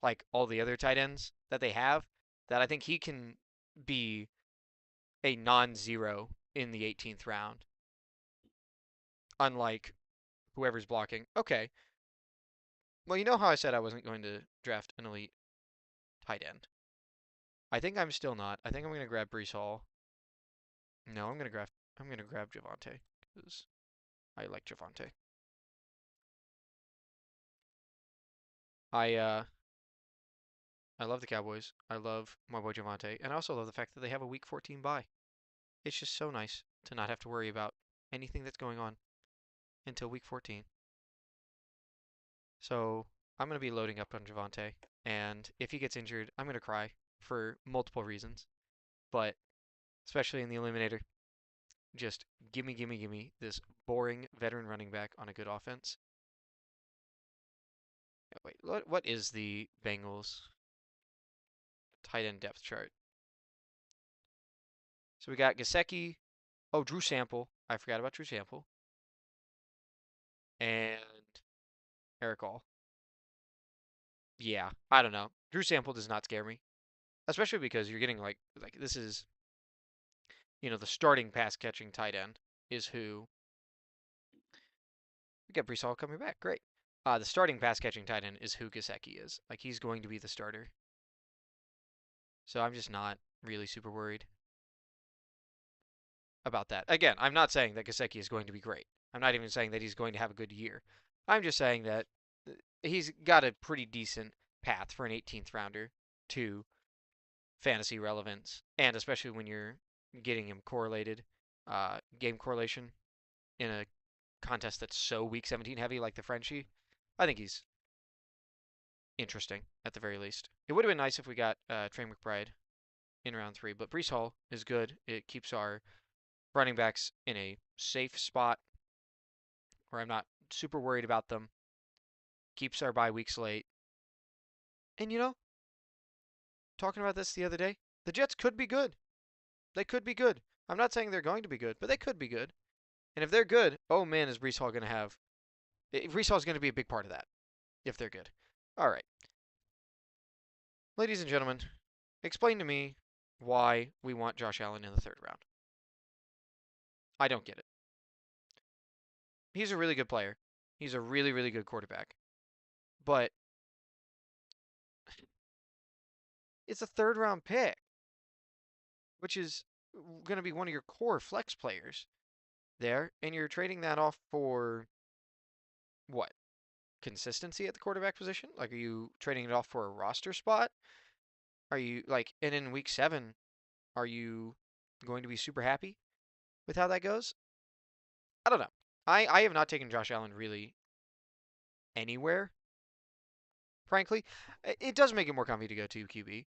like all the other tight ends that they have that I think he can be a non-zero in the 18th round. Unlike whoever's blocking. Okay. Well, you know how I said I wasn't going to draft an elite tight end? I think I'm still not. I think I'm going to grab Breece Hall. No, I'm going to grab Javonte because I like Javonte. I love the Cowboys. I love my boy Javonte, and I also love the fact that they have a Week 14 bye. It's just so nice to not have to worry about anything that's going on until Week 14. So I'm going to be loading up on Javonte, and if he gets injured, I'm going to cry for multiple reasons, but especially in the Eliminator, just gimme this boring veteran running back on a good offense. Wait, what is the Bengals tight end depth chart? So we got Gesicki. Oh, Drew Sample. I forgot about Drew Sample. And Eric All. Yeah, I don't know. Drew Sample does not scare me. Especially because you're getting like this is, the starting pass catching tight end is who. We got Breece Hall coming back. Great. The starting pass catching tight end is who Gesicki is. Like, he's going to be the starter. So I'm just not really super worried about that. Again, I'm not saying that Gesicki is going to be great. I'm not even saying that he's going to have a good year. I'm just saying that he's got a pretty decent path for an 18th rounder to fantasy relevance, and especially when you're getting him correlated, game correlation in a contest that's so Week 17 heavy like the Frenchie. I think he's interesting at the very least. It would have been nice if we got Trey McBride in round 3, but Breece Hall is good. It keeps our running backs in a safe spot where I'm not super worried about them. Keeps our bye weeks late. And talking about this the other day, the Jets could be good. They could be good. I'm not saying they're going to be good, but they could be good. And if they're good, oh man, is Breece Hall going to have... Breece Hall is going to be a big part of that, if they're good. All right. Ladies and gentlemen, explain to me why we want Josh Allen in the 3rd round. I don't get it. He's a really good player. He's a really, really good quarterback. But it's a 3rd round pick, which is going to be one of your core flex players there, and you're trading that off for what? Consistency at the quarterback position? Like, are you trading it off for a roster spot? Are you and in week 7, are you going to be super happy with how that goes? I don't know. I have not taken Josh Allen really anywhere, frankly. It does make it more comfy to go to QB.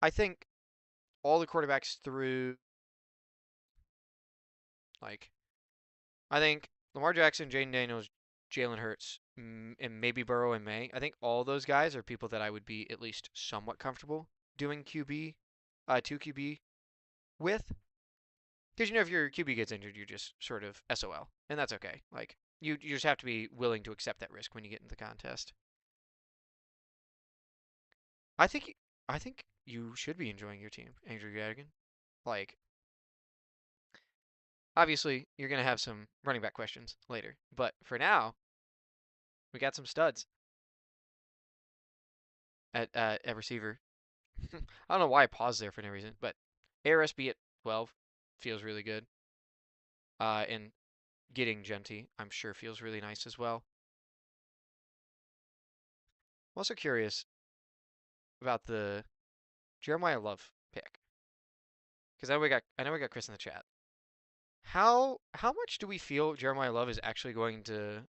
I think all the quarterbacks through, I think Lamar Jackson, Jaden Daniels, Jalen Hurts, and maybe Burrow and May. I think all those guys are people that I would be at least somewhat comfortable doing 2 QB with. Because if your QB gets injured, you're just sort of SOL, and that's okay. You just have to be willing to accept that risk when you get into the contest. I think you should be enjoying your team, Andrew Gadigan. Obviously, you're going to have some running back questions later, but for now, we got some studs at receiver. I don't know why I paused there for no reason, but ARSB at 12 feels really good. And getting Genty, I'm sure, feels really nice as well. I'm also curious about the Jeremiah Love pick, because I know we got Chris in the chat. How much do we feel Jeremiah Love is actually going to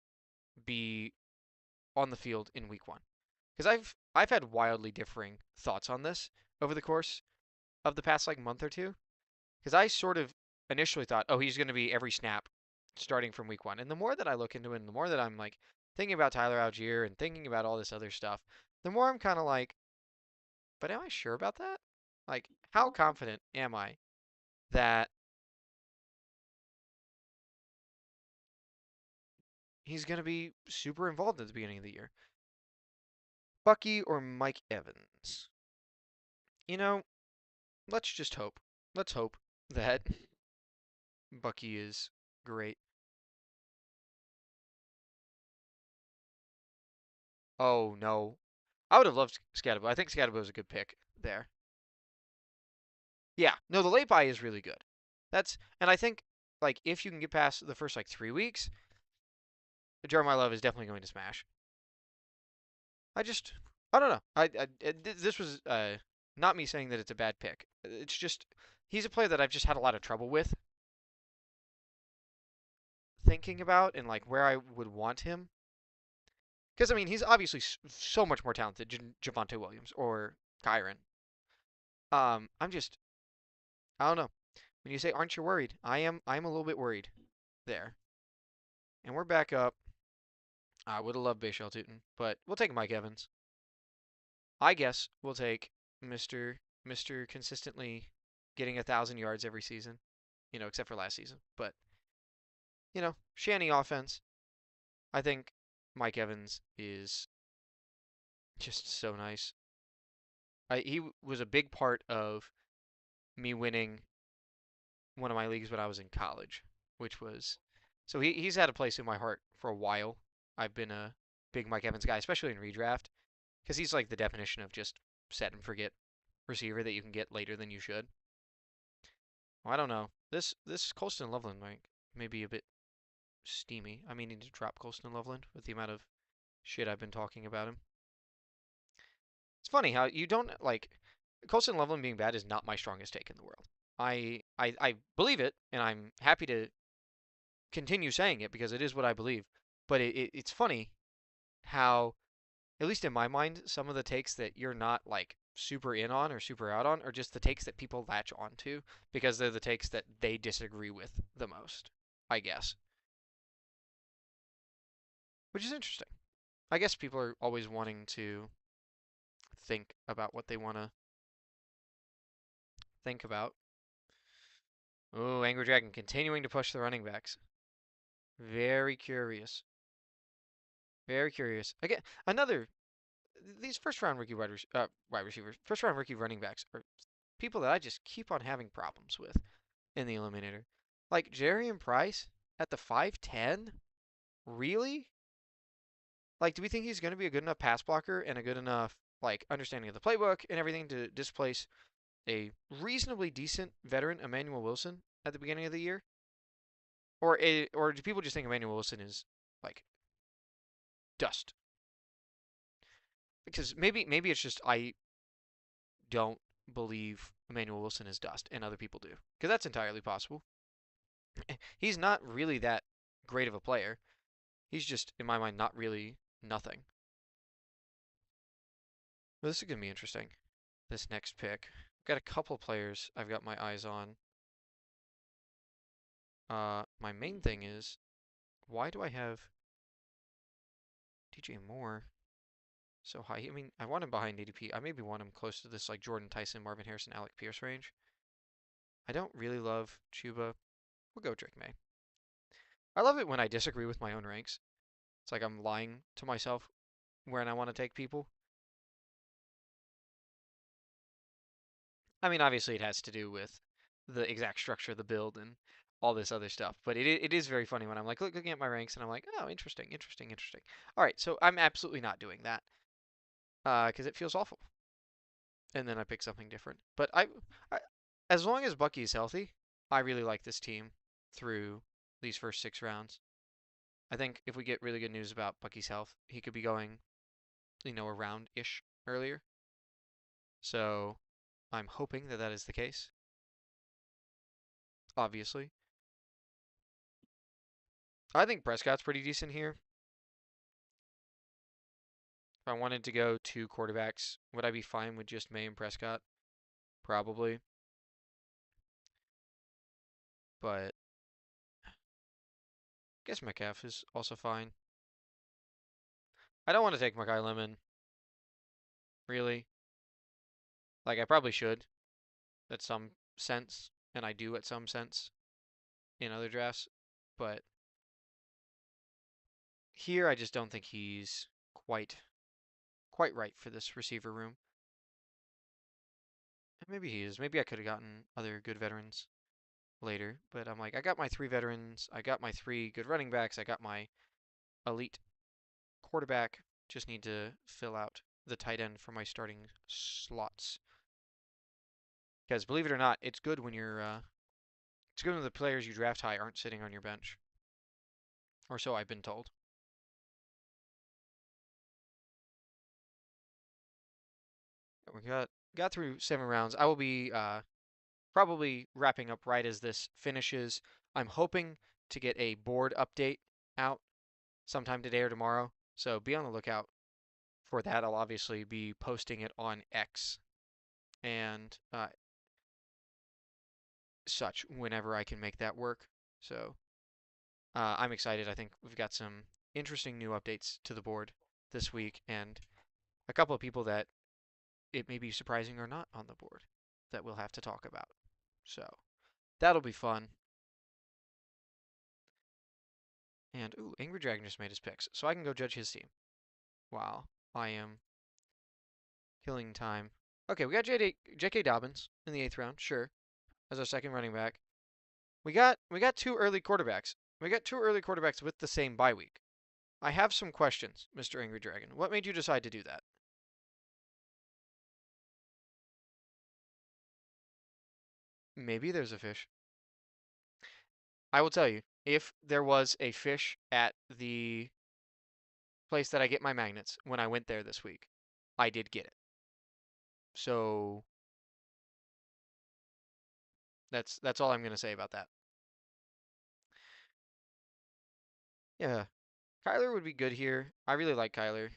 be on the field in week 1. Because I've had wildly differing thoughts on this over the course of the past like month or two. Because I sort of initially thought, oh, he's going to be every snap starting from week 1. And the more that I look into it, and the more that I'm like thinking about Tyler Algier and thinking about all this other stuff, the more I'm kind of like, but am I sure about that? Like, how confident am I that he's going to be super involved at the beginning of the year? Bucky or Mike Evans? You know, let's just hope. Let's hope that Bucky is great. Oh, no. I would have loved Scatabo. I think Scatabo is a good pick there. Yeah, no, the late buy is really good. And I think, like, if you can get past the first, like, 3 weeks, Jeremiah Love is definitely going to smash. I don't know. This was not me saying that it's a bad pick. It's just, he's a player that I've just had a lot of trouble with thinking about and, like, where I would want him. Because, I mean, he's obviously so much more talented than Javonte Williams or Kyron. I don't know. When you say, aren't you worried? I'm a little bit worried there. And we're back up. I would have loved Bashal Tutin, but we'll take Mike Evans. I guess we'll take Mr. consistently getting 1,000 yards every season, except for last season. But, Shanny offense. I think Mike Evans is just so nice. He was a big part of me winning one of my leagues when I was in college, which was, so he's had a place in my heart for a while. I've been a big Mike Evans guy, especially in redraft, because he's like the definition of just set and forget receiver that you can get later than you should. Well, I don't know. This Colston Loveland may be a bit steamy. I may need to drop Colston Loveland with the amount of shit I've been talking about him. It's funny how you don't like Colston Loveland being bad is not my strongest take in the world. I believe it, and I'm happy to continue saying it because it is what I believe. But it's funny how, at least in my mind, some of the takes that you're not like super in on or super out on are just the takes that people latch onto because they're the takes that they disagree with the most, I guess. Which is interesting. I guess people are always wanting to think about what they want to think about. Oh, Angry Dragon continuing to push the running backs. Very curious. Very curious. Again, these first-round rookie wide receivers, first-round rookie running backs are people that I just keep on having problems with in the Eliminator. Like Jarian Price at the 5'10"? Really? Like, do we think he's going to be a good enough pass blocker and a good enough, like, understanding of the playbook and everything to displace a reasonably decent veteran Emmanuel Wilson at the beginning of the year? Or do people just think Emmanuel Wilson is, like, dust? Because maybe it's just I don't believe Emmanuel Wilson is dust and other people do. Because that's entirely possible. He's not really that great of a player. He's just, in my mind, not really nothing. Well, this is going to be interesting. This next pick. I've got a couple players I've got my eyes on. My main thing is, why do I have DJ Moore so high? I mean, I want him behind ADP. I maybe want him close to this like Jordan Tyson, Marvin Harrison, Alec Pierce range. I don't really love Chuba. We'll go Drake May. I love it when I disagree with my own ranks. It's like I'm lying to myself when I want to take people. I mean, obviously it has to do with the exact structure of the build and all this other stuff. But it is very funny when I'm like looking at my ranks and I'm like, oh, interesting. All right, so I'm absolutely not doing that because it feels awful. And then I pick something different. But I as long as Bucky is healthy, I really like this team through these first 6 rounds. I think if we get really good news about Bucky's health, he could be going, a round-ish earlier. So I'm hoping that is the case. Obviously. I think Prescott's pretty decent here. If I wanted to go 2 quarterbacks, would I be fine with just May and Prescott? Probably. But I guess Metcalf is also fine. I don't want to take Makai Lemon. Really. Like, I probably should at some sense, and I do at some sense in other drafts, but here I just don't think he's quite right for this receiver room. Maybe he is. Maybe I could have gotten other good veterans later, but I'm like, I got my 3 veterans, I got my 3 good running backs, I got my elite quarterback. Just need to fill out the tight end for my starting slots. Because believe it or not, it's good when you're it's good when the players you draft high aren't sitting on your bench. Or so I've been told. We got through 7 rounds. I will be probably wrapping up right as this finishes. I'm hoping to get a board update out sometime today or tomorrow. So be on the lookout for that. I'll obviously be posting it on X and such whenever I can make that work. So I'm excited. I think we've got some interesting new updates to the board this week and a couple of people that it may be surprising or not on the board that we'll have to talk about. So that'll be fun. And, ooh, Angry Dragon just made his picks, so I can go judge his team while I am killing time. Okay, we got J.K. Dobbins in the 8th round, sure, as our second running back. We got 2 early quarterbacks. We got 2 early quarterbacks with the same bye week. I have some questions, Mr. Angry Dragon. What made you decide to do that? Maybe there's a fish. I will tell you, if there was a fish at the place that I get my magnets when I went there this week, I did get it. So that's all I'm going to say about that. Yeah, Kyler would be good here. I really like Kyler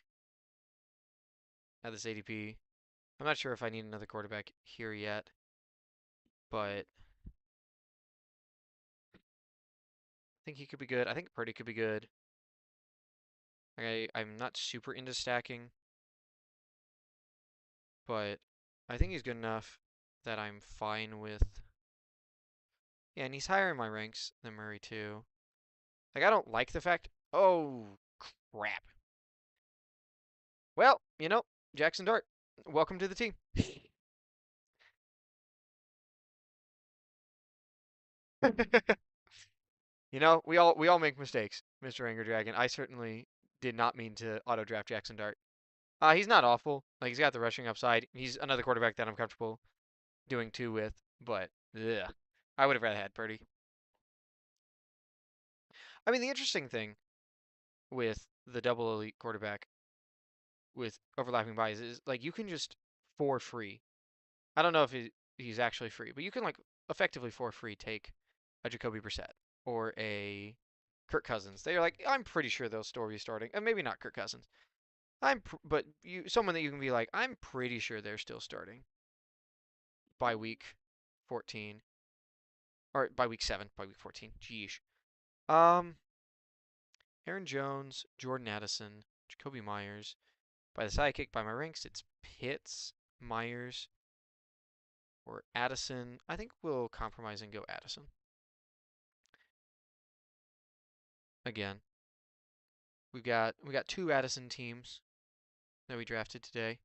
at this ADP. I'm not sure if I need another quarterback here yet, but I think he could be good. I think Purdy could be good. I'm not super into stacking, but I think he's good enough that I'm fine with. Yeah, and he's higher in my ranks than Murray too. Like, I don't like the fact. Oh, crap. Well, you know, Jackson Dart, welcome to the team. You know, we all make mistakes, Mr. Anger Dragon. I certainly did not mean to auto draft Jackson Dart. He's not awful. Like, he's got the rushing upside. He's another quarterback that I'm comfortable doing 2 with, but ugh, I would have rather had Purdy. I mean, the interesting thing with the double elite quarterback with overlapping buys is, like, you can just for free. I don't know if he's actually free, but you can, like, effectively for free take a Jacoby Brissett or a Kirk Cousins. They're like, I'm pretty sure they'll still be starting, and maybe not Kirk Cousins. But someone that you can be like, I'm pretty sure they're still starting by week 14, or by week 7, by week 14. Jeez. Aaron Jones, Jordan Addison, Jacoby Myers. By the SYTYCT, by my ranks, it's Pitts, Myers, or Addison. I think we'll compromise and go Addison. Again, we got 2 Addison teams that we drafted today.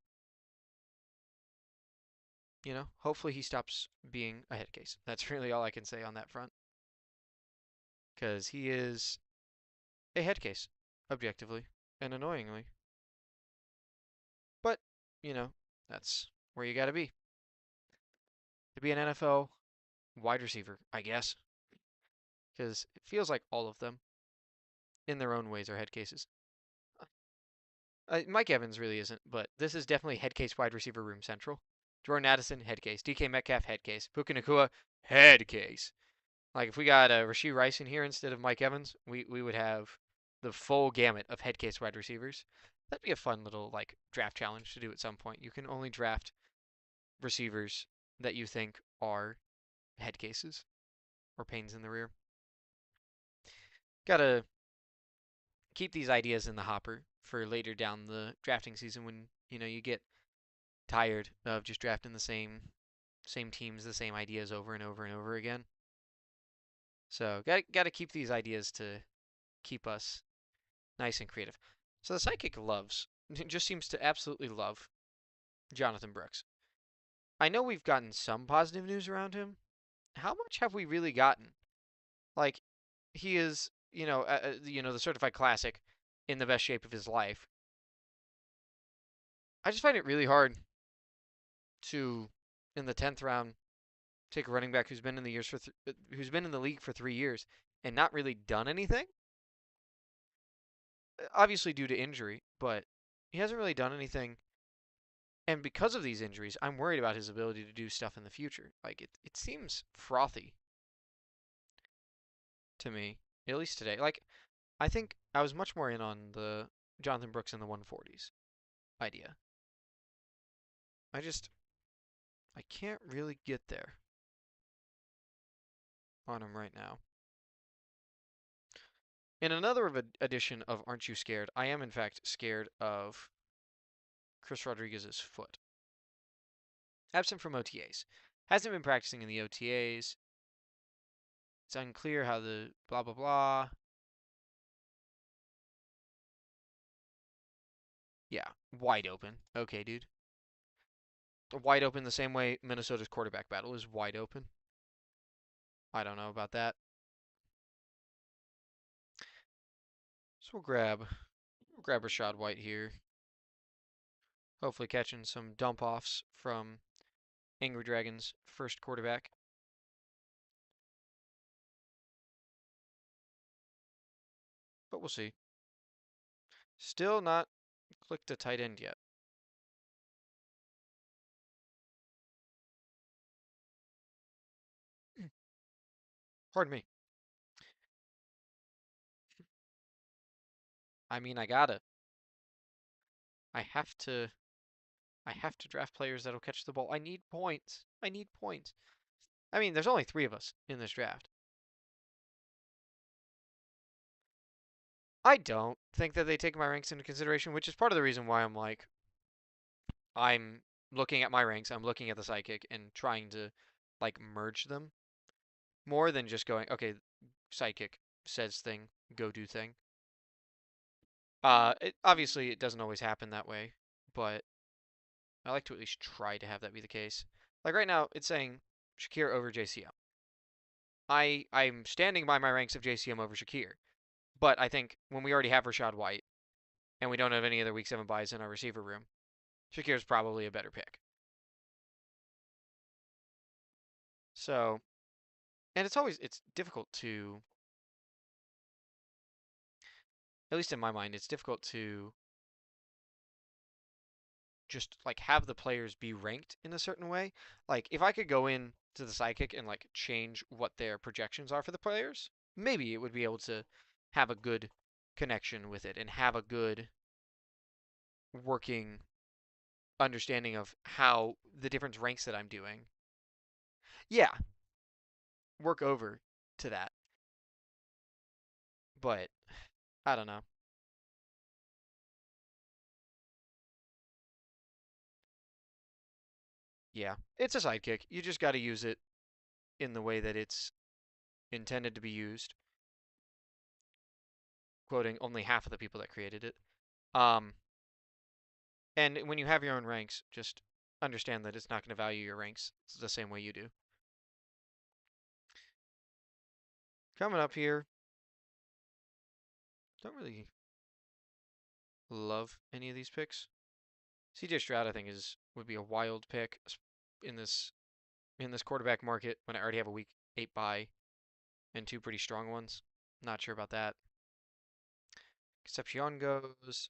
You know, hopefully he stops being a head case. That's really all I can say on that front. Because he is a head case, objectively and annoyingly. But, you know, that's where you got to be an NFL wide receiver, I guess. Because it feels like all of them, in their own ways, are head cases. Mike Evans really isn't, but this is definitely head case wide receiver room central. Jordan Addison, head case. DK Metcalf, head case. Puka Nacua, head case. Like, if we got Rashee Rice in here instead of Mike Evans, we would have the full gamut of head case wide receivers. That'd be a fun little like draft challenge to do at some point. You can only draft receivers that you think are head cases or pains in the rear. Gotta keep these ideas in the hopper for later down the drafting season when you get tired of just drafting the same teams, the same ideas over and over and over again. So gotta keep these ideas to keep us nice and creative. So the Psychic just seems to absolutely love Jonathan Brooks. I know we've gotten some positive news around him. How much have we really gotten? Like, he is, the certified classic in the best shape of his life. I just find it really hard to, in the 10th round, take a running back who's been in the league for 3 years and not really done anything. Obviously due to injury, but he hasn't really done anything. And because of these injuries, I'm worried about his ability to do stuff in the future. Like, it seems frothy to me, at least today. Like, I think I was much more in on the Jonathan Brooks in the 140s idea. I can't really get there on him right now. In another edition of Aren't You Scared, I am in fact scared of Chris Rodriguez's foot. Absent from OTAs. Hasn't been practicing in the OTAs. It's unclear how the blah blah blah. Yeah, wide open. Okay, dude. Wide open the same way Minnesota's quarterback battle is wide open. I don't know about that. So we'll grab Rashad White here. Hopefully catching some dump offs from Angry Dragon's first quarterback. But we'll see. Still not clicked a tight end yet. Pardon me. I mean, I have to draft players that'll catch the ball. I need points. I mean, there's only 3 of us in this draft. I don't think that they take my ranks into consideration, which is part of the reason why I'm looking at my ranks, I'm looking at the Psychic and trying to like merge them more than just going, okay, Psychic says thing, go do thing. Obviously it doesn't always happen that way, but I like to at least try to have that be the case. Like right now, it's saying Shakir over JCM. I'm standing by my ranks of JCM over Shakir, but I think when we already have Rashad White and we don't have any other Week 7 buys in our receiver room, Shakir's probably a better pick. So, and it's difficult to, at least in my mind, it's difficult to just like have the players be ranked in a certain way. Like if I could go in to the Psychic and like change what their projections are for the players, maybe it would be able to have a good connection with it and have a good working understanding of how the different ranks that I'm doing. Yeah, work over to that. But I don't know. Yeah, it's a sidekick. You just got to use it in the way that it's intended to be used. Quoting only half of the people that created it. And when you have your own ranks, just understand that it's not going to value your ranks the same way you do. Coming up here, don't really love any of these picks. CJ Stroud, I think, would be a wild pick in this quarterback market when I already have a Week 8 bye and 2 pretty strong ones. Not sure about that. Concepcion goes.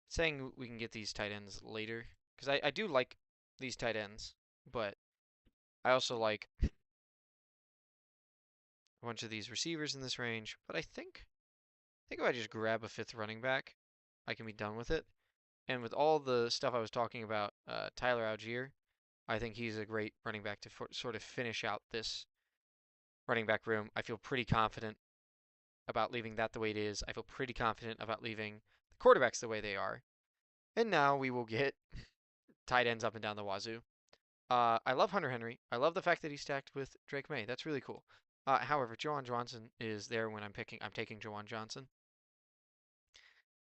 Saying we can get these tight ends later because I do like these tight ends, but I also like a bunch of these receivers in this range. But I think think if I just grab a 5th running back, I can be done with it. And with all the stuff I was talking about, Tyler Algier, I think he's a great running back to sort of finish out this running back room. I feel pretty confident about leaving that the way it is. I feel pretty confident about leaving the quarterbacks the way they are. And now we will get tight ends up and down the wazoo. I love Hunter Henry. I love the fact that he's stacked with Drake May. That's really cool. However, Jawan Johnson is there when I'm taking Jawan Johnson.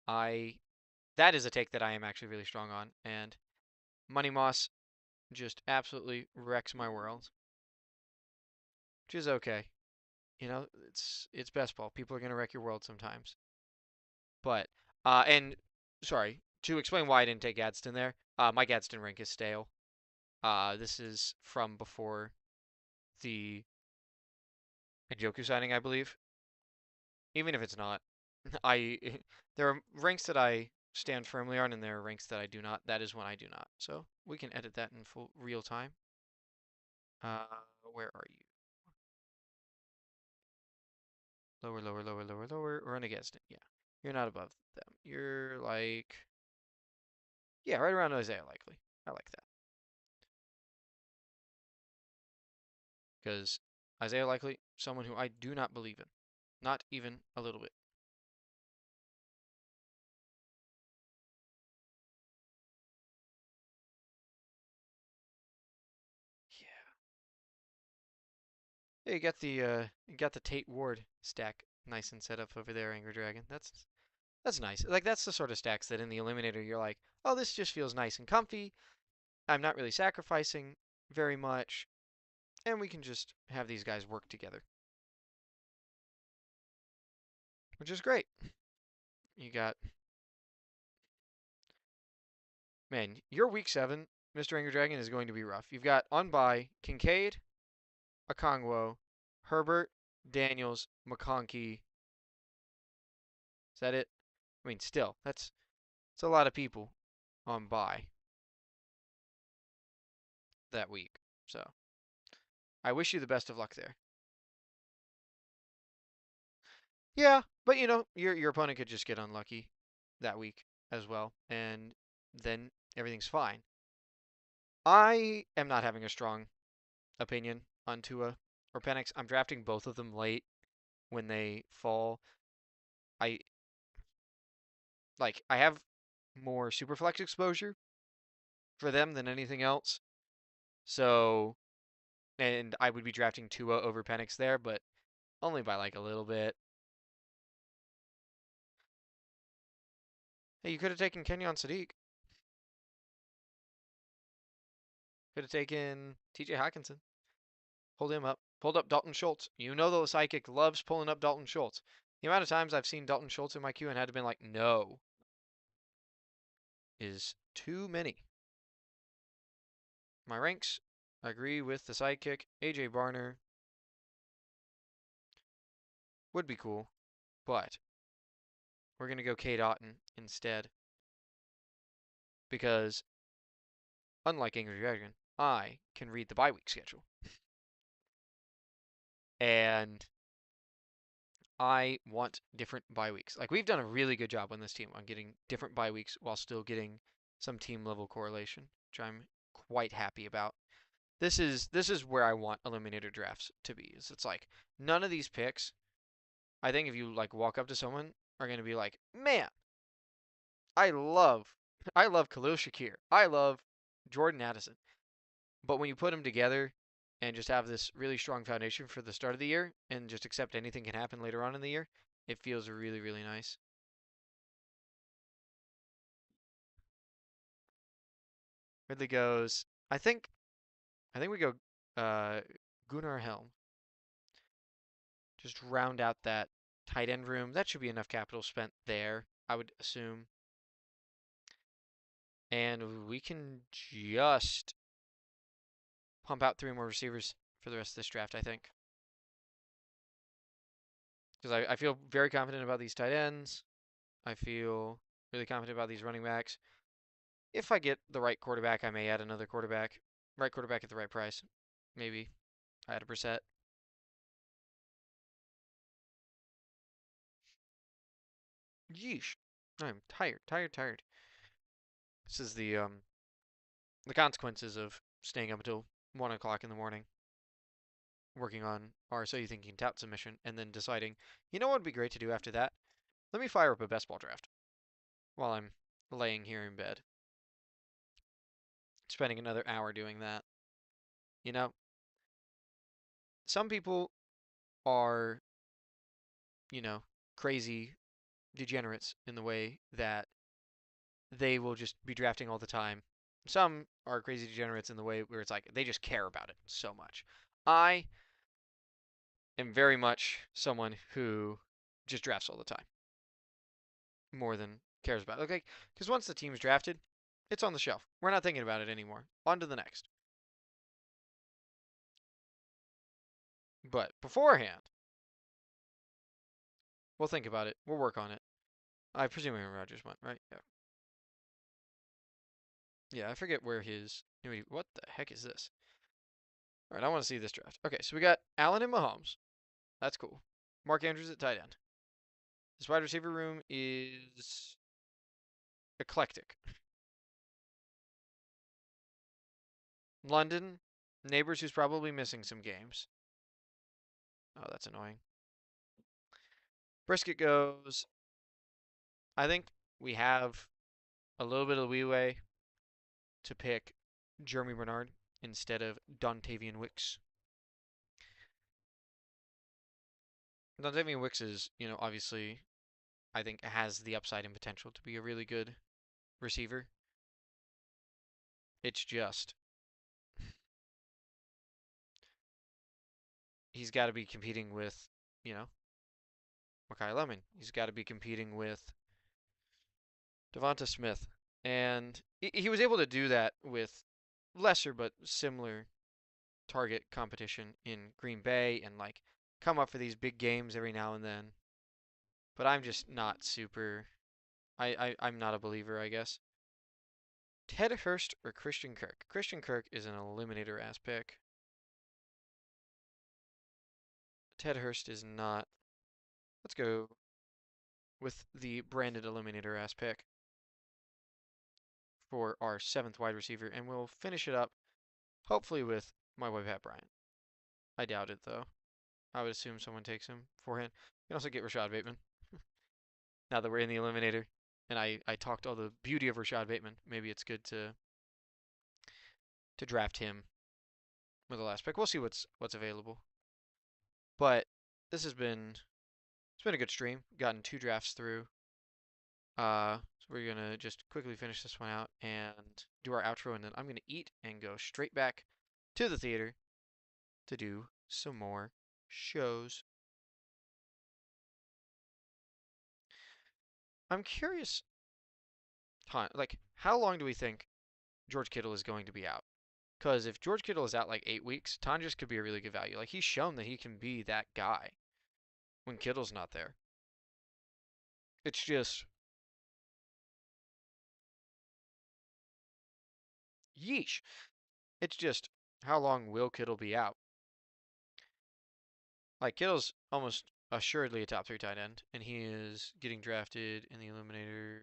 That is a take that I am actually really strong on, and Money Moss just absolutely wrecks my world, which is okay. You know, it's best ball. People are gonna wreck your world sometimes. But and sorry to explain why I didn't take Gadsden there. My Gadsden rank is stale. This is from before the Njoku signing, I believe. Even if it's not, there are ranks that I stand firmly on, and there are ranks that I do not. That is when I do not. So we can edit that in full real time. Where are you? Lower, lower, lower, lower, lower. Run against it. Yeah, you're not above them. You're like, yeah, right around Isaiah Likely. I like that. Because Isaiah Likely, someone who I do not believe in. Not even a little bit. Yeah, you got the Tate Ward stack nice and set up over there, Angry Dragon. That's nice. Like that's the sort of stacks that in the Eliminator you're like, oh, this just feels nice and comfy. I'm not really sacrificing very much, and we can just have these guys work together, which is great. You got, man, your week 7, Mr. Angry Dragon, is going to be rough. You've got on bye Kincaid, Okongwo, Herbert, Daniels, McConkey. Is that it? I mean, still, it's a lot of people on bye that week. So I wish you the best of luck there. Yeah, but you know, your opponent could just get unlucky that week as well, and then everything's fine. I am not having a strong opinion on Tua or Penix. I'm drafting both of them late when they fall. I have more Superflex exposure for them than anything else. So, and I would be drafting Tua over Penix there, but only by like a little bit. Hey, you could have taken Kenyon Sadiq. Could have taken TJ Hawkinson. Pulled him up. Pulled up Dalton Schultz. You know the psychic loves pulling up Dalton Schultz. The amount of times I've seen Dalton Schultz in my queue and had to been like, no, is too many. My ranks, I agree with the sidekick. AJ Barner would be cool, but we're going to go Kate Otten instead. Because, unlike Angry Dragon, I can read the bye week schedule. And I want different bye weeks. Like, we've done a really good job on this team on getting different bye weeks while still getting some team level correlation, which I'm quite happy about. This is where I want eliminator drafts to be. It's like none of these picks, I think if you like walk up to someone, are going to be like, man, I love Khalil Shakir. I love Jordan Addison. But when you put them together and just have this really strong foundation for the start of the year and just accept anything can happen later on in the year, it feels really, really nice. Ridley goes, I think we go Gunnar Helm. Just round out that tight end room. That should be enough capital spent there, I would assume. And we can just pump out 3 more receivers for the rest of this draft, I think. Because I feel very confident about these tight ends. I feel really confident about these running backs. If I get the right quarterback, I may add another quarterback. Right quarterback at the right price. Maybe I add a Brissett. Yeesh. I'm tired, tired, tired. This is the consequences of staying up until 1 o'clock in the morning, working on our So You Think You Can Tout submission, and then deciding, you know what would be great to do after that? Let me fire up a best ball draft while I'm laying here in bed. Spending another hour doing that. You know, some people are, you know, crazy degenerates in the way that they will just be drafting all the time. Some are crazy degenerates in the way where it's like they just care about it so much. I am very much someone who just drafts all the time, more than cares about it. Okay, because once the team's drafted, it's on the shelf. We're not thinking about it anymore. On to the next. But beforehand, we'll think about it. We'll work on it. I presume Aaron Rodgers went, right? Yeah. Yeah, I forget where his. What the heck is this? All right, I want to see this draft. Okay, so we got Allen and Mahomes. That's cool. Mark Andrews at tight end. This wide receiver room is eclectic. London, Neighbors, who's probably missing some games. Oh, that's annoying. Brisket goes. I think we have a little bit of leeway to pick Jeremy Bernard instead of Dontavian Wicks. Dontavian Wicks is, obviously, I think has the upside and potential to be a really good receiver. It's just he's got to be competing with, Makai Lemon. He's got to be competing with Devonta Smith. And he was able to do that with lesser but similar target competition in Green Bay and come up for these big games every now and then. But I'm just not super. I'm not a believer, I guess. Ted Hurst or Christian Kirk? Christian Kirk is an eliminator ass pick. Ted Hurst is not. Let's go with the branded eliminator ass pick for our 7th wide receiver, and we'll finish it up hopefully with my boy Pat Bryant. I doubt it though. I would assume someone takes him beforehand. You can also get Rashad Bateman. Now that we're in the eliminator, and I talked all the beauty of Rashad Bateman, maybe it's good to draft him with the last pick. We'll see what's available. But this has been a good stream. Gotten 2 drafts through. So we're gonna just quickly finish this one out and do our outro, and then I'm gonna eat and go straight back to the theater to do some more shows. I'm curious, how long do we think George Kittle is going to be out? Because if George Kittle is out 8 weeks, Tonjes could be a really good value. He's shown that he can be that guy when Kittle's not there. It's just, yeesh. It's just, how long will Kittle be out? Kittle's almost assuredly a top 3 tight end, and he is getting drafted in the eliminator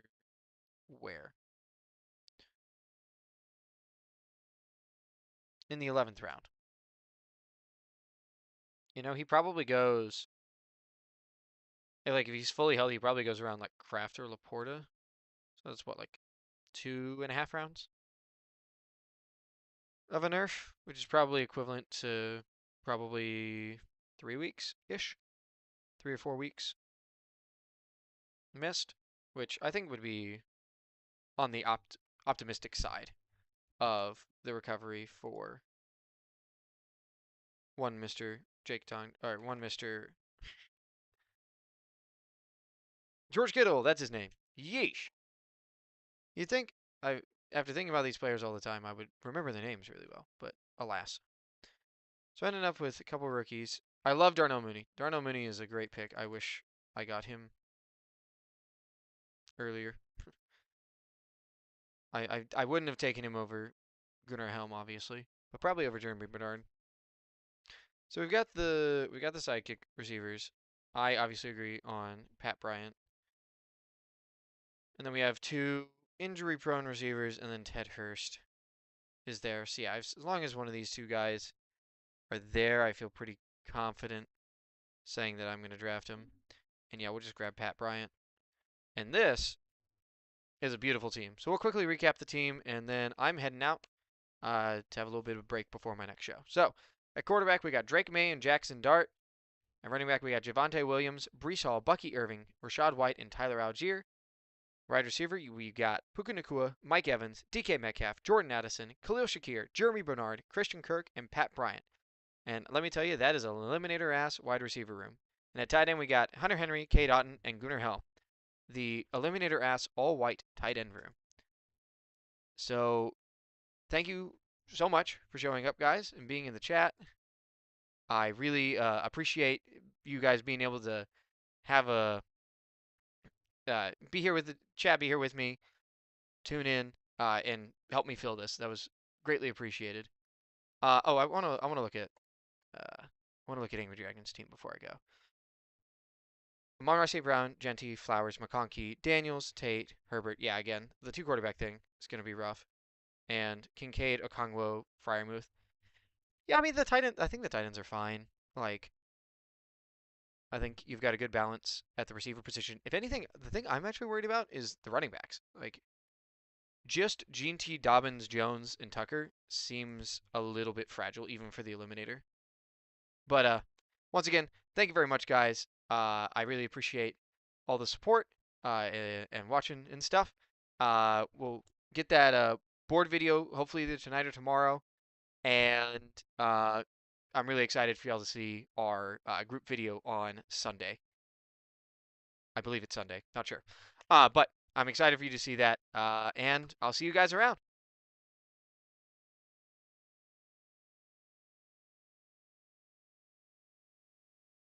where? In the 11th round. He probably goes, if he's fully healthy, he probably goes around Kraft or Laporta. So that's what, 2.5 rounds of a nerf, which is probably equivalent to probably 3 weeks-ish. 3 or 4 weeks missed, which I think would be on the optimistic side of the recovery for one Mr. one Mr. George Kittle, that's his name. Yeesh. You'd think after thinking about these players all the time, I would remember their names really well, but alas. So I ended up with a couple rookies. I love Darnell Mooney. Darnell Mooney is a great pick. I wish I got him earlier. I wouldn't have taken him over Gunnar Helm, obviously, but probably over Jeremy Bernard. So we've got the SYTYCT receivers. I obviously agree on Pat Bryant. And then we have 2 injury-prone receivers, and then Ted Hurst is there. So yeah, as long as one of these 2 guys are there, I feel pretty confident saying that I'm going to draft him. And yeah, we'll just grab Pat Bryant. And this is a beautiful team. So we'll quickly recap the team, and then I'm heading out to have a little bit of a break before my next show. So at quarterback, we got Drake May and Jackson Dart. At running back, we got Javonte Williams, Brees Hall, Bucky Irving, Rashad White, and Tyler Algier. Wide receiver, we got Puka Nacua, Mike Evans, DK Metcalf, Jordan Addison, Khalil Shakir, Jeremy Bernard, Christian Kirk, and Pat Bryant. And let me tell you, that is an eliminator-ass wide receiver room. And at tight end, we got Hunter Henry, Cade Otton, and Gunnar Hell. The eliminator-ass all-white tight end room. So thank you so much for showing up, guys, and being in the chat. I really appreciate you guys being able to have a be here with the chat, be here with me, tune in, and help me fill this. That was greatly appreciated. I want to look at Angry Dragon's team before I go. Amon-Ra St. Brown, Genty, Flowers, McConkey, Daniels, Tate, Herbert. Yeah, again, the 2 quarterback thing is going to be rough. And Kincaid, Okongwo, Freiermuth. Yeah, I mean, I think the tight ends are fine. Like, I think you've got a good balance at the receiver position. If anything, the thing I'm actually worried about is the running backs. Like, just Gene T, Dobbins, Jones, and Tucker seems a little bit fragile, even for the eliminator. But once again, thank you very much, guys. I really appreciate all the support and watching and stuff. We'll get that board video hopefully either tonight or tomorrow. And I'm really excited for y'all to see our group video on Sunday. I believe it's Sunday. Not sure. But I'm excited for you to see that. And I'll see you guys around.